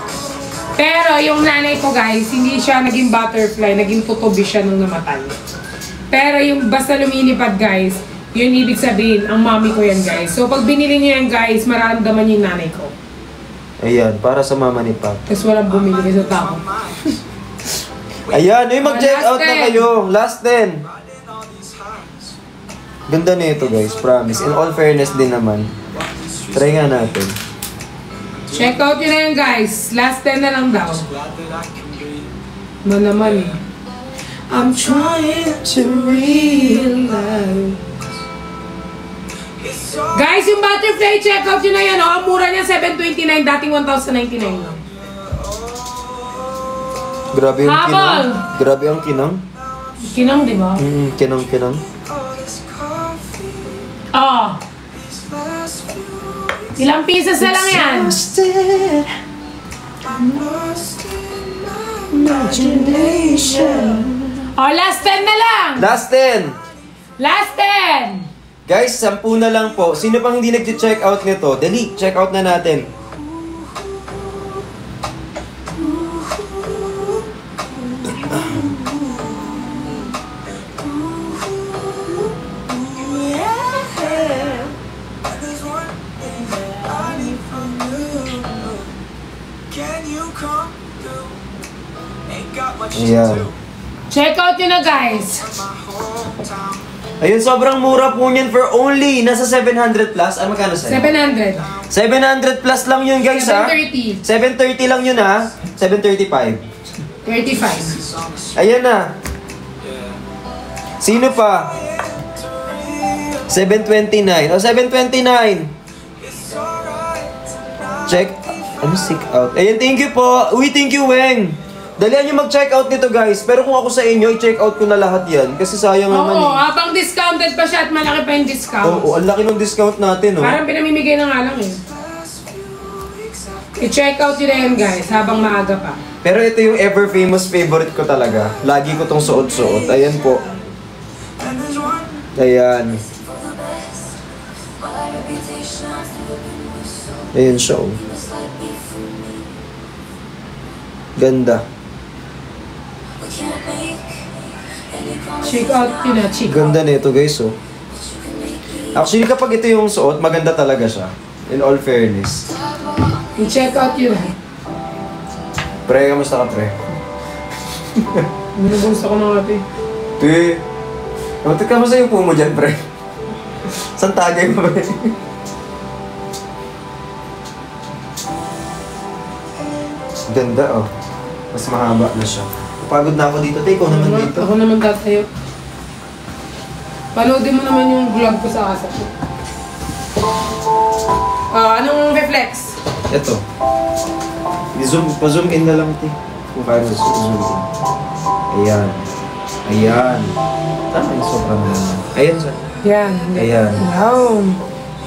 [SPEAKER 1] Pero yung nanay ko, guys, hindi siya naging butterfly. Naging tutubi siya nung namatay. Pero yung basta lumilipad, guys, yun ibig sabihin, ang mami ko yan, guys. So pag binili niyo yan, guys, mararamdaman yung nanay ko.
[SPEAKER 2] Ayan, para sa mama ni Pap.
[SPEAKER 1] Tapos walang bumili sa tao.
[SPEAKER 2] Ayan, mag-check
[SPEAKER 1] Last
[SPEAKER 2] out na
[SPEAKER 1] 10.
[SPEAKER 2] kayo. Last 10. Ganda nito guys, promise. In all fairness din naman. Try nga natin.
[SPEAKER 1] Check out yun na yan, guys. Last 10 na lang daw. Ano naman eh. I'm trying to realize. Guys, yung butterfly, check out yun na yan. Oh. Ang mura niya, $729. Dating $1,099 lang.
[SPEAKER 2] Grabe yung
[SPEAKER 1] Habol!
[SPEAKER 2] kinang. Grabe ang kinang.
[SPEAKER 1] Kinang, di ba?
[SPEAKER 2] Kinang.
[SPEAKER 1] Oh. Ilang pieces na lang yan? Oh, last 10 na lang.
[SPEAKER 2] Last 10.
[SPEAKER 1] Last 10!
[SPEAKER 2] Guys, 10 na lang po. Sino pang hindi nag-check out nito? Dali, check out na natin. Ayan.
[SPEAKER 1] Check out nyo na, guys.
[SPEAKER 2] Ayun, sobrang mura po niyan for only nasa 700 plus. Ah, magkano sa'yo?
[SPEAKER 1] 700.
[SPEAKER 2] 700 plus lang yun, guys, ha?
[SPEAKER 1] 730.
[SPEAKER 2] 730 lang yun, ha? 735.
[SPEAKER 1] 35.
[SPEAKER 2] Ayan na. Sino pa? 729. O, 729. Check. Ano, seek out? Ayan, thank you po. Uy, thank you, Weng. Dalihan nyo mag-check out nito, guys. Pero kung ako sa inyo, i-check out ko na lahat yan. Kasi sayang naman
[SPEAKER 1] Oo,
[SPEAKER 2] eh.
[SPEAKER 1] habang discounted pa siya at malaki pa yung discount.
[SPEAKER 2] Oo, ang laki ng discount natin, oh.
[SPEAKER 1] Parang pinamimigay na nga lang eh. I-check out yun na yan, guys, habang maaga pa.
[SPEAKER 2] Pero ito yung ever famous favorite ko talaga. Lagi ko tong suot-suot. Ayan po. Ayan. Ayan siya, oh. Ganda.
[SPEAKER 1] Check out yun na, check out.
[SPEAKER 2] Ganda nito, guys, oh. Actually, kapag ito yung suot, maganda talaga siya. In all fairness.
[SPEAKER 1] I-check out yun na.
[SPEAKER 2] Pre, kamusta ka, pre?
[SPEAKER 1] Minugusto ko na ate.
[SPEAKER 2] Tuy. Kamusta yung pumo dyan, pre? Saan tagay mo, pre? Ganda, oh. Mas mahaba na siya. Pagod na ako dito. Tay, ikaw naman dito.
[SPEAKER 1] Ako naman tatayo. Panoodin mo naman yung vlog ko sa asa ko. Anong reflex?
[SPEAKER 2] Ito. Pa-zoom in na lang, Tay. Kung kaya mo zoom in. Ayan. Ayan. Tama yung sobra naman. Ayan siya.
[SPEAKER 1] Yan.
[SPEAKER 2] Ayan.
[SPEAKER 1] Wow.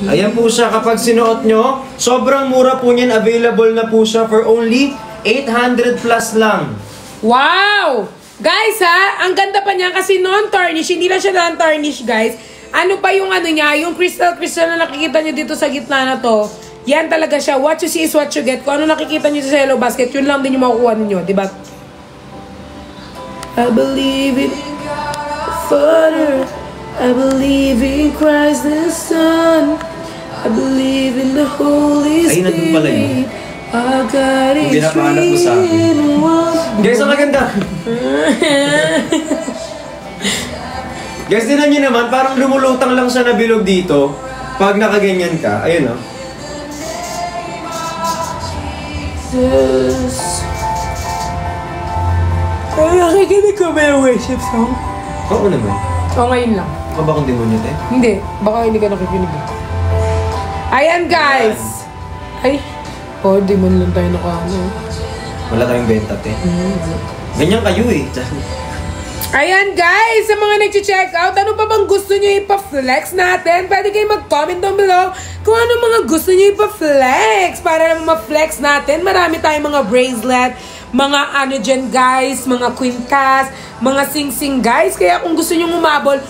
[SPEAKER 2] Ayan po siya. Kapag sinuot nyo, sobrang mura po niyan. Available na po siya for only 800 plus lang.
[SPEAKER 1] Wow! Guys ha, ang ganda pa niya kasi non-tarnish. Hindi lang siya non-tarnish, guys. Ano pa yung ano niya, yung crystal na nakikita niyo dito sa gitna na to. Yan talaga siya. What you see is what you get. Kung ano nakikita niyo sa yellow basket, yun lang din yung makukuha ninyo, di ba? I believe in Father. I believe in Christ the Son. I believe in the Holy
[SPEAKER 2] Ay, nandun pala yun.
[SPEAKER 1] Spirit. I got it.
[SPEAKER 2] Pinapahanap mo sa akin. Guys, ang maganda. Guys, tinan nyo naman, parang lumulutang lang siya na bilog dito. Pag nakaganyan ka, ayun oh.
[SPEAKER 1] Jesus. Ay, nakikinig ka ba yung worship song?
[SPEAKER 2] Oo naman.
[SPEAKER 1] O, ngayon lang.
[SPEAKER 2] Ikaw ba kung demonyo, te?
[SPEAKER 1] Hindi. Baka hindi ka nakikinig. Ayan, guys. Ay. Oh, di man lang tayo nakaano.
[SPEAKER 2] Wala tayong benta, te. Ganyan kayo eh.
[SPEAKER 1] Ayan, guys. Sa mga nag-check out, ano pa bang gusto nyo ipa-flex natin? Pwede kayo mag-comment down below kung ano mga gusto nyo ipa-flex. Para naman ma-flex natin. Marami tayong mga bracelet, mga ano dyan, guys, mga quintas, mga sing-sing, guys. Kaya kung gusto nyo humabol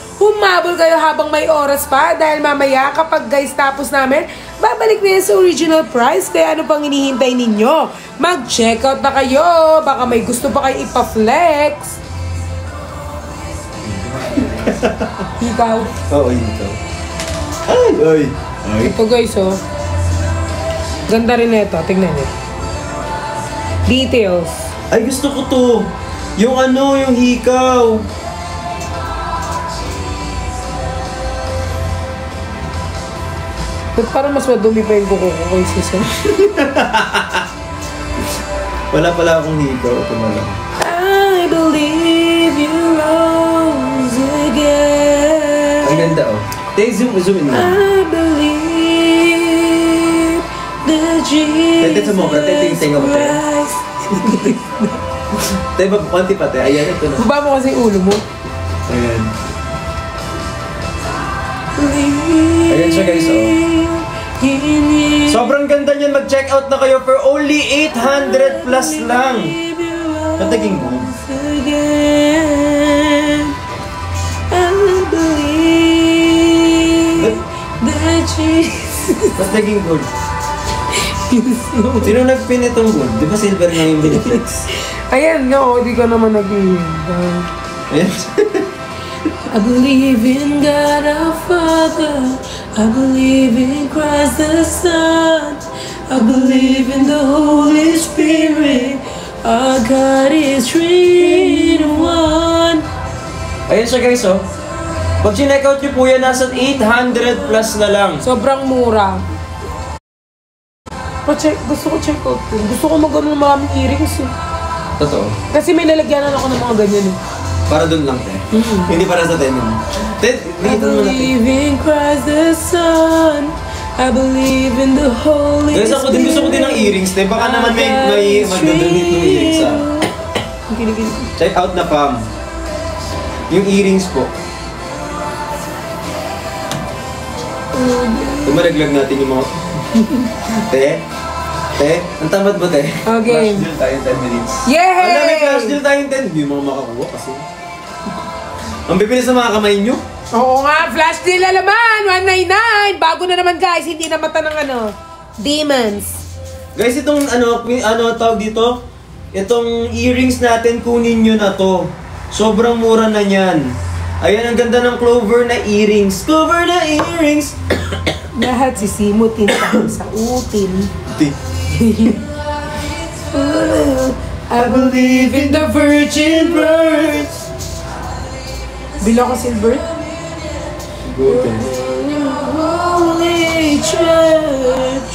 [SPEAKER 1] kayo habang may oras pa. Dahil mamaya, kapag guys tapos namin, babalik na yan sa original price. Kaya ano pang hinihintay ninyo? Mag-check out na kayo. Baka may gusto pa kayo ipa-flex. Ikaw.
[SPEAKER 2] Oo, ikaw. Ay, ay. Ay.
[SPEAKER 1] Ito guys, oh. Ganda rin ito. Tignan nyo. Details.
[SPEAKER 2] Ay, gusto ko to. Yung ano, yung hikaw.
[SPEAKER 1] Ba't parang mas madumi pa yung kuko ko kay Susan?
[SPEAKER 2] Wala pala akong hikaw. Ito na lang.
[SPEAKER 1] I believe you rose again.
[SPEAKER 2] Ang ganda, oh. Tay, zoom in mo.
[SPEAKER 1] I believe that Jesus
[SPEAKER 2] Tete, sumobra. Tete, yung tenga mo, te. Tay, konti pa, te. Ayan, ito na.
[SPEAKER 1] Baba mo kasi yung ulo mo.
[SPEAKER 2] Ayan. Ayan siya, guys, oh. Sobrang ganda niyan. Mag-check out na kayo for only 800 plus lang. Nataging mo.
[SPEAKER 1] I believe
[SPEAKER 2] Ba't naging gold? Sino nagpin itong gold? Di ba silver nga yung biniflex?
[SPEAKER 1] Ayan nga, di ka naman nag-iin.
[SPEAKER 2] Ayan.
[SPEAKER 1] I believe in God our Father. I believe in Christ the Son. I believe in the Holy Spirit. Our God is three in one.
[SPEAKER 2] Ayan siya guys, oh. Pag chinek out nyo po yan, nasa 800 plus na lang.
[SPEAKER 1] Sobrang mura. Gusto ko check out yun. Gusto ko mag-ano ng maraming earrings eh.
[SPEAKER 2] Totoo.
[SPEAKER 1] Kasi may lalagyanan ako ng mga ganyan eh.
[SPEAKER 2] Para doon lang, te. Hindi para sa tenin. Te,
[SPEAKER 1] I believe in Christ the Son. I believe in the Holy Spirit.
[SPEAKER 2] Guys, ako din gusto ko din ng earrings, te. Baka naman may magdadamit ng earrings, ha. Check out na, fam. Yung earrings po. Tumalaglag natin yung mga... Te? Ang tamad ba, te?
[SPEAKER 1] Okay.
[SPEAKER 3] Flash deal tayo 10 minutes.
[SPEAKER 1] Yay!
[SPEAKER 2] Ang dami flash deal tayong 10. Hindi mo makakuha kasi. Ang bibilis na mga kamay nyo.
[SPEAKER 1] Oo nga, flash deal na naman! 199! Bago na naman guys, hindi na mata ng demons.
[SPEAKER 2] Guys, itong tawag dito? Itong earrings natin, kunin nyo na to. Sobrang mura na yan. Ayan, ang ganda ng Clover na earrings. Clover na earrings!
[SPEAKER 1] Lahat sisimutin sa utin. I believe in the virgin birth. Bila ka silver?
[SPEAKER 2] Good.
[SPEAKER 1] Holy Church.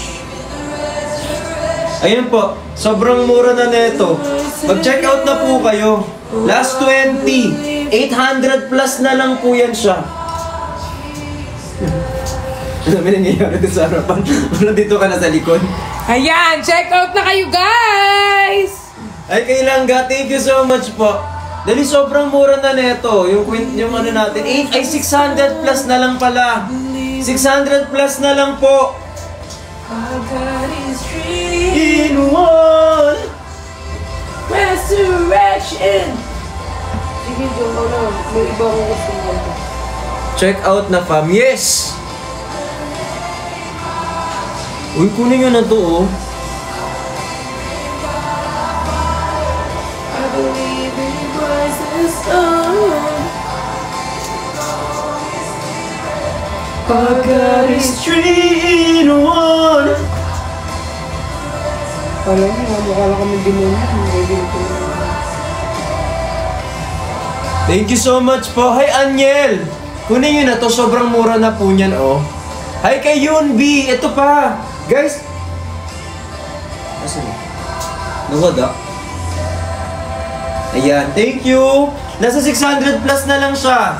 [SPEAKER 2] Ayun po, sobrang mura na neto. Mag-check out na po kayo. Last 20. 800 plus na lang po yan siya. Ano ba nangyayari dito sa harapan? Wala dito ka na sa likod.
[SPEAKER 1] Ayan, check out na kayo guys!
[SPEAKER 2] Ay, kailangga, thank you so much po. Dali, sobrang mura na neto. Yung ano natin, 600 plus na lang pala. 600 plus na lang po.
[SPEAKER 1] Our God is three
[SPEAKER 2] In one.
[SPEAKER 1] resurrection. Sige, John, may iba akong gusto mo.
[SPEAKER 2] Check out na, fam. Yes! Uy, kunin nyo na to, oh.
[SPEAKER 1] I believe in Christ the Son. Our God is
[SPEAKER 2] three in one.
[SPEAKER 1] Alam mo, mukha lang kami demonyo.
[SPEAKER 2] Thank you so much po. Hi, Anyel! Kunin nyo na to. Sobrang mura na po niyan, oh. Hi kay Yunbi! Ito pa! Guys! Asan yun? Nawada. Ayan. Thank you! Nasa 600 plus na lang siya.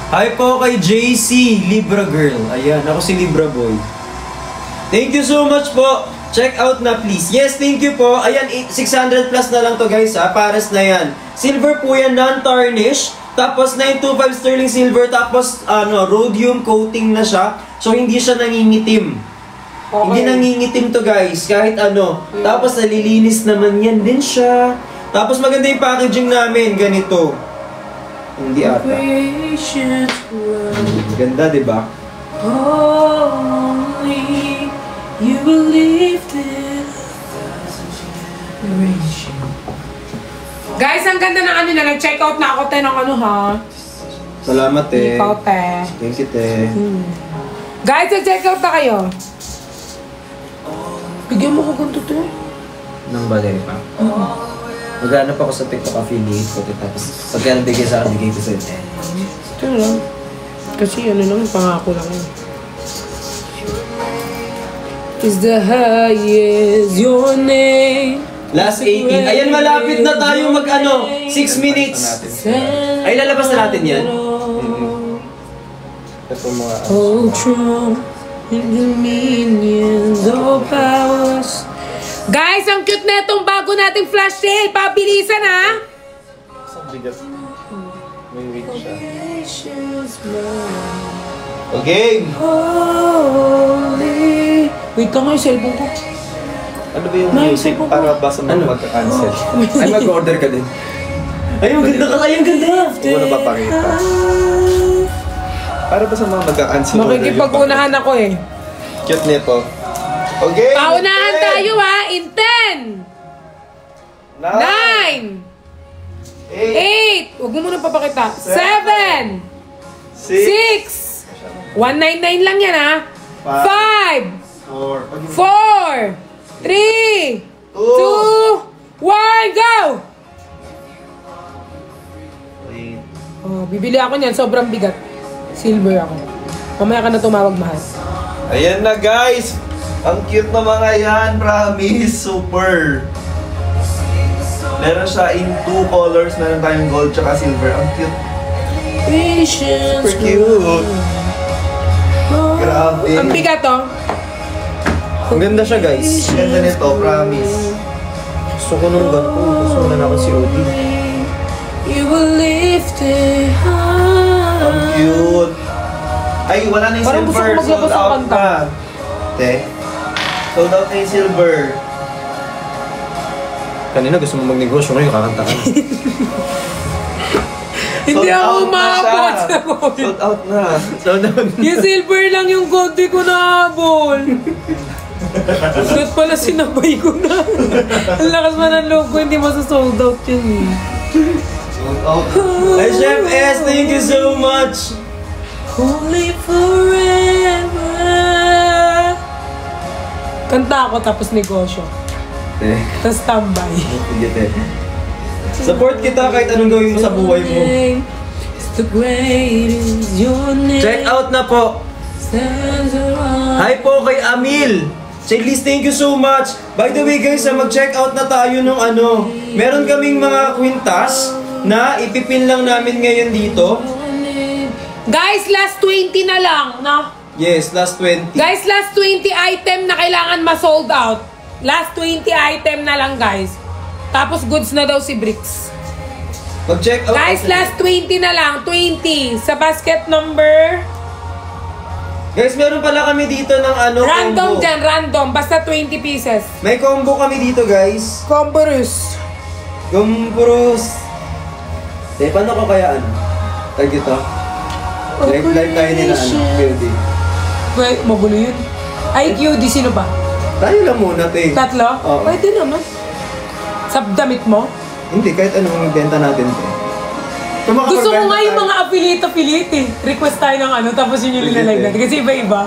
[SPEAKER 2] Hi po kay JC, Libra Girl. Ayan, ako si Libra Boy. Thank you so much po. Check out na please. Yes, thank you po. Ayan, 600 plus na lang to guys ha. Pares na yan. Silver po yan, non-tarnish. Tapos 925 sterling silver. Tapos rhodium coating na siya. So hindi siya nangingitim. Okay. Hindi nangingitim to guys. Kahit ano. Tapos nalilinis naman yan din siya. Tapos maganda yung packaging namin. Ganito. Hindi ata. Ganda, diba?
[SPEAKER 1] Only you believe this. Guys, ang ganda ng na nag-check out na ako ng ha.
[SPEAKER 2] Salamat eh.
[SPEAKER 1] Ikaw
[SPEAKER 2] Thank you te.
[SPEAKER 1] Guys, nag-check out na kayo. Bigyan mo ko ganito to.
[SPEAKER 2] Nang bagay pa? Maghanap ako sa TikTok affiliate ko. Tapos pagka nabigay sa akin, bigay ko sa'yo.
[SPEAKER 1] Ito lang. Kasi lang, pangako lang yun. Is the highest your name.
[SPEAKER 2] Last 18. Ayan, malapit na tayo 6 minutes. Ay, lalabas na natin yan.
[SPEAKER 3] Ito mga...
[SPEAKER 1] Oh, true. In dominions, all powers. Guys, ang cute na itong bago nating flash sale. Pabilisan ha.
[SPEAKER 3] Sa bigat. May weight siya.
[SPEAKER 2] Okay.
[SPEAKER 1] Holy. Wait ka nga yung cellphone ko.
[SPEAKER 3] Ano ba yung music para basa mo magka-cancel?
[SPEAKER 2] Ay, mag-order ka din. Ay, ang ganda ka. Ay, ang ganda.
[SPEAKER 3] Hindi ko na papakita. Para ba sa mga mag-a-answer?
[SPEAKER 1] Makikipag-unahan ako eh.
[SPEAKER 3] Cute nito. Okay.
[SPEAKER 1] Paunahan tayo ha, in 10, 9, 8, huwag mo muna papakita, 7, 6, 199 lang yan ha, 5, 4, 3, 2, 1, go! Oh, bibili ako niyan, sobrang bigat. Silver ako. Mamaya ka na tumawag, mahal.
[SPEAKER 3] Ayan na guys. Ang cute na mga yan, promise. Super. Meron siya in 2 colors. Meron tayong gold tsaka silver. Ang cute. Super cute. Grabe.
[SPEAKER 1] Ang bigat oh.
[SPEAKER 2] Ang ganda siya, guys.
[SPEAKER 3] Ganda nito, promise.
[SPEAKER 2] Gusto ko nung ganito. Gusto ko na ako si Odi.
[SPEAKER 1] You will lift it high.
[SPEAKER 3] Ang cute. Ay, wala na yung
[SPEAKER 1] Parang gusto
[SPEAKER 3] silver.
[SPEAKER 1] ko maglabas
[SPEAKER 3] Sold
[SPEAKER 1] ng
[SPEAKER 3] out
[SPEAKER 1] kanta.
[SPEAKER 3] na. Te. Sold out na yung silver.
[SPEAKER 2] Kanina gusto mo magnegosyo, ngayon kakanta ka na.
[SPEAKER 1] Hindi
[SPEAKER 3] Sold
[SPEAKER 1] ako
[SPEAKER 3] out na
[SPEAKER 1] umabot
[SPEAKER 3] siya.
[SPEAKER 1] sa gold.
[SPEAKER 3] Sold out na.
[SPEAKER 2] Sold out.
[SPEAKER 1] Yung silver lang yung konti ko na habol. Ba't pala sinabay ko na? Ang lakas man ng loob ko, hindi masasold out yun eh.
[SPEAKER 3] Sold out.
[SPEAKER 2] Ay, Chef S, thank you so much.
[SPEAKER 1] Only forever. Kanta ako tapos negosyo.
[SPEAKER 2] Eh,
[SPEAKER 1] Tapos tambay.
[SPEAKER 2] sige te. Support kita kahit anong gawin mo sa buhay mo.
[SPEAKER 1] The greatest, your name
[SPEAKER 2] Check out na po.
[SPEAKER 1] stands around.
[SPEAKER 2] Hi po kay Amil. Say Liz, thank you so much. By the way guys, mag-check out na tayo nung ano. Meron kaming mga kwintas na ipipin lang namin ngayon dito.
[SPEAKER 1] Guys, last 20 na lang, no?
[SPEAKER 2] Yes, last 20.
[SPEAKER 1] Guys, last 20 item na kailangan ma-sold out. Last 20 item na lang, guys. Tapos goods na daw si Bricks.
[SPEAKER 2] Mag-check out.
[SPEAKER 1] Guys, last 20 na lang. 20. Sa basket number...
[SPEAKER 2] Guys, meron pala kami dito ng ano,
[SPEAKER 1] Random
[SPEAKER 2] combo.
[SPEAKER 1] dyan, random. Basta 20 pieces.
[SPEAKER 2] May combo kami dito guys.
[SPEAKER 1] Comborus.
[SPEAKER 2] Gumburus. Eh, paano ko kaya ano? Tag ito. Live tayo nila ano, building.
[SPEAKER 1] Wait, magulo yun. IQD, sino ba?
[SPEAKER 2] Tayo lang muna, te.
[SPEAKER 1] Tatlo?
[SPEAKER 2] Oo.
[SPEAKER 1] Pwede naman. Sa damit mo?
[SPEAKER 2] Hindi, kahit anong benta natin, te. Kung
[SPEAKER 1] Gusto ko
[SPEAKER 2] makapag-benta
[SPEAKER 1] nga yung
[SPEAKER 2] tayo-
[SPEAKER 1] mga affiliate eh. Request tayo ng ano, tapos yun yung
[SPEAKER 2] Legit
[SPEAKER 1] nilalive
[SPEAKER 2] eh.
[SPEAKER 1] natin. Kasi iba-iba.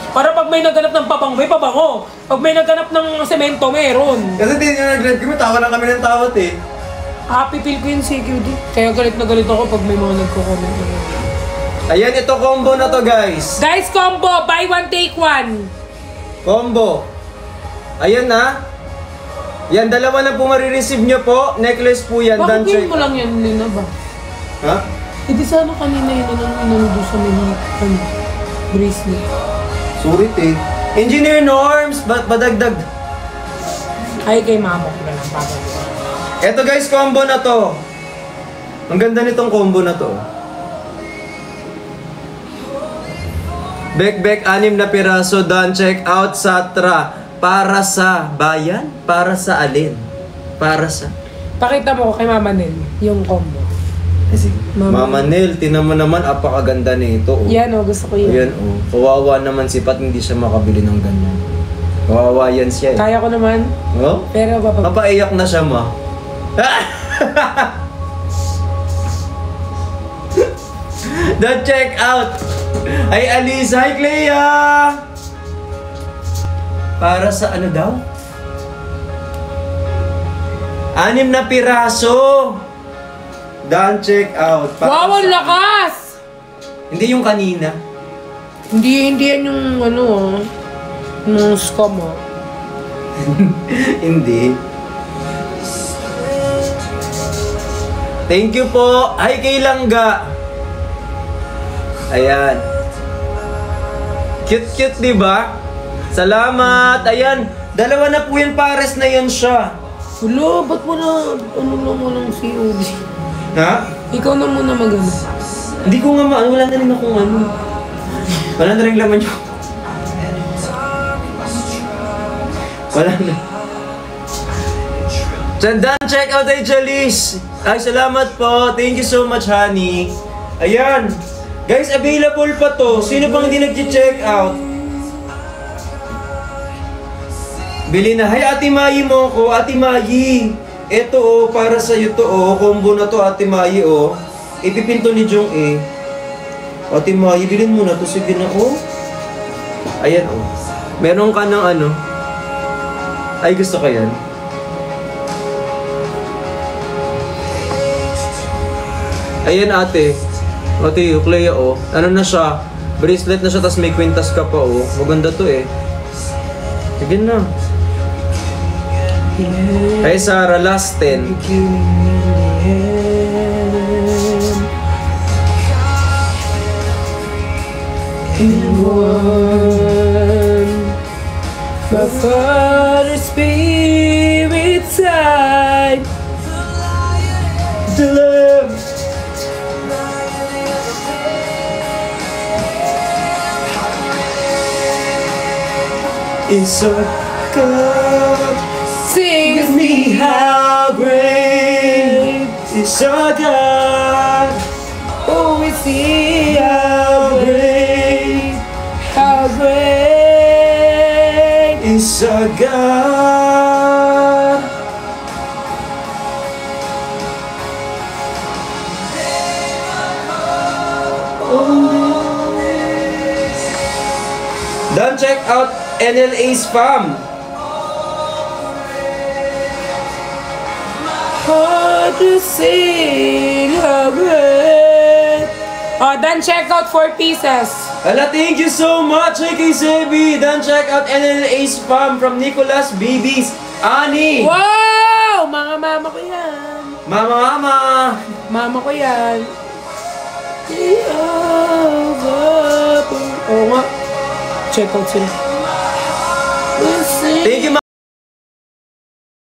[SPEAKER 1] Para pag may nagganap ng pabango, may pabango. Pag may nagganap ng semento, meron.
[SPEAKER 2] Kasi di nyo nag-live kami, tawa lang kami ng tawat eh.
[SPEAKER 1] Happy feel ko yung CQD. Kaya galit na galit ako pag may mga nagko-comment.
[SPEAKER 2] Ayan, ito combo na to guys.
[SPEAKER 1] Guys, combo! Buy one, take one!
[SPEAKER 2] Combo. Ayan na. Yan, dalawa na po marireceive nyo po. Necklace po yan.
[SPEAKER 1] Bakit
[SPEAKER 2] Dan
[SPEAKER 1] ngayon
[SPEAKER 2] check.
[SPEAKER 1] mo lang yan, Lina ba?
[SPEAKER 2] Ha?
[SPEAKER 1] Hindi sana kanina yun inano doon sa mga ano, bracelet.
[SPEAKER 2] Surit eh. Engineer Norms, badagdag.
[SPEAKER 1] Ay, kay mama ko na lang papa.
[SPEAKER 2] Eto guys, combo na to. Ang ganda nitong combo na to. Bek, 6 na piraso, done, check out, Satra. Para sa bayan? Para sa alin? Para sa...
[SPEAKER 1] Pakita mo kay Mama Nel yung combo.
[SPEAKER 2] Eh, sige. Mama Nel, tinan mo naman, apakaganda nito. Oh.
[SPEAKER 1] Yan o, gusto ko yun.
[SPEAKER 2] Ayan, oh. Kawawa naman si Pat, hindi siya makabili ng ganyan. Kawawa yan siya eh.
[SPEAKER 1] Kaya ko naman,
[SPEAKER 2] Oh?
[SPEAKER 1] pero
[SPEAKER 2] Mapaiyak na siya, ma. Don't check out. Ay, Alisa. Hi, Clea. Para sa ano daw? 6 na piraso. Don't check out. Para
[SPEAKER 1] wow, ang
[SPEAKER 2] sa-
[SPEAKER 1] lakas!
[SPEAKER 2] Hindi yung kanina.
[SPEAKER 1] Hindi yan yung ano nung scam oh.
[SPEAKER 2] Hindi. Thank you po. Hi kay Langga. Ayan. Cute-cute, di ba? Salamat. Ayan. Dalawa na po yan, pares na yan siya.
[SPEAKER 1] Hulo, ba't mo na, ano na mo ng COD?
[SPEAKER 2] Ha?
[SPEAKER 1] Ikaw na muna mag-ano.
[SPEAKER 2] Hindi ko nga wala na rin akong ano. Wala na rin laman yung... Wala na. Sandan, check out ay Jalice. Ay, salamat po. Thank you so much, honey. Ayan. Guys, available pa to. Sino pang hindi nag-check out? Bili na. Hay, Ate Mayi mo ko. Ate Mayi. Ito oh, para sa'yo to oh. Combo na to, Ate Mayi oh. Ipipinto ni Jong eh. Ate Mayi, bilhin mo na to. Sige na oh. Ayan oh. Meron ka ng ano. Ay, gusto ko yan. Ayan ate. Ate, Clea oh. Ano na siya? Bracelet na siya, tas may kwintas ka pa oh. Maganda to eh. Sige na. Ay Sarah, last 10. My Father's Spirit side. The love. It's so good.
[SPEAKER 1] Sing
[SPEAKER 2] With me how great is our God.
[SPEAKER 1] Oh, we see
[SPEAKER 2] How great is our God. Don't check out NLA's fam.
[SPEAKER 1] hard to sing how great. Oh, then check out 4 pieces.
[SPEAKER 2] Ala, thank you so much, kay Sebi. Don't check out NLA's fam from Nicholas Babies. Ani.
[SPEAKER 1] Wow! Mga mama ko yan.
[SPEAKER 2] Mama.
[SPEAKER 1] Mama ko yan. Oo nga. Check out sila.
[SPEAKER 2] Thank you,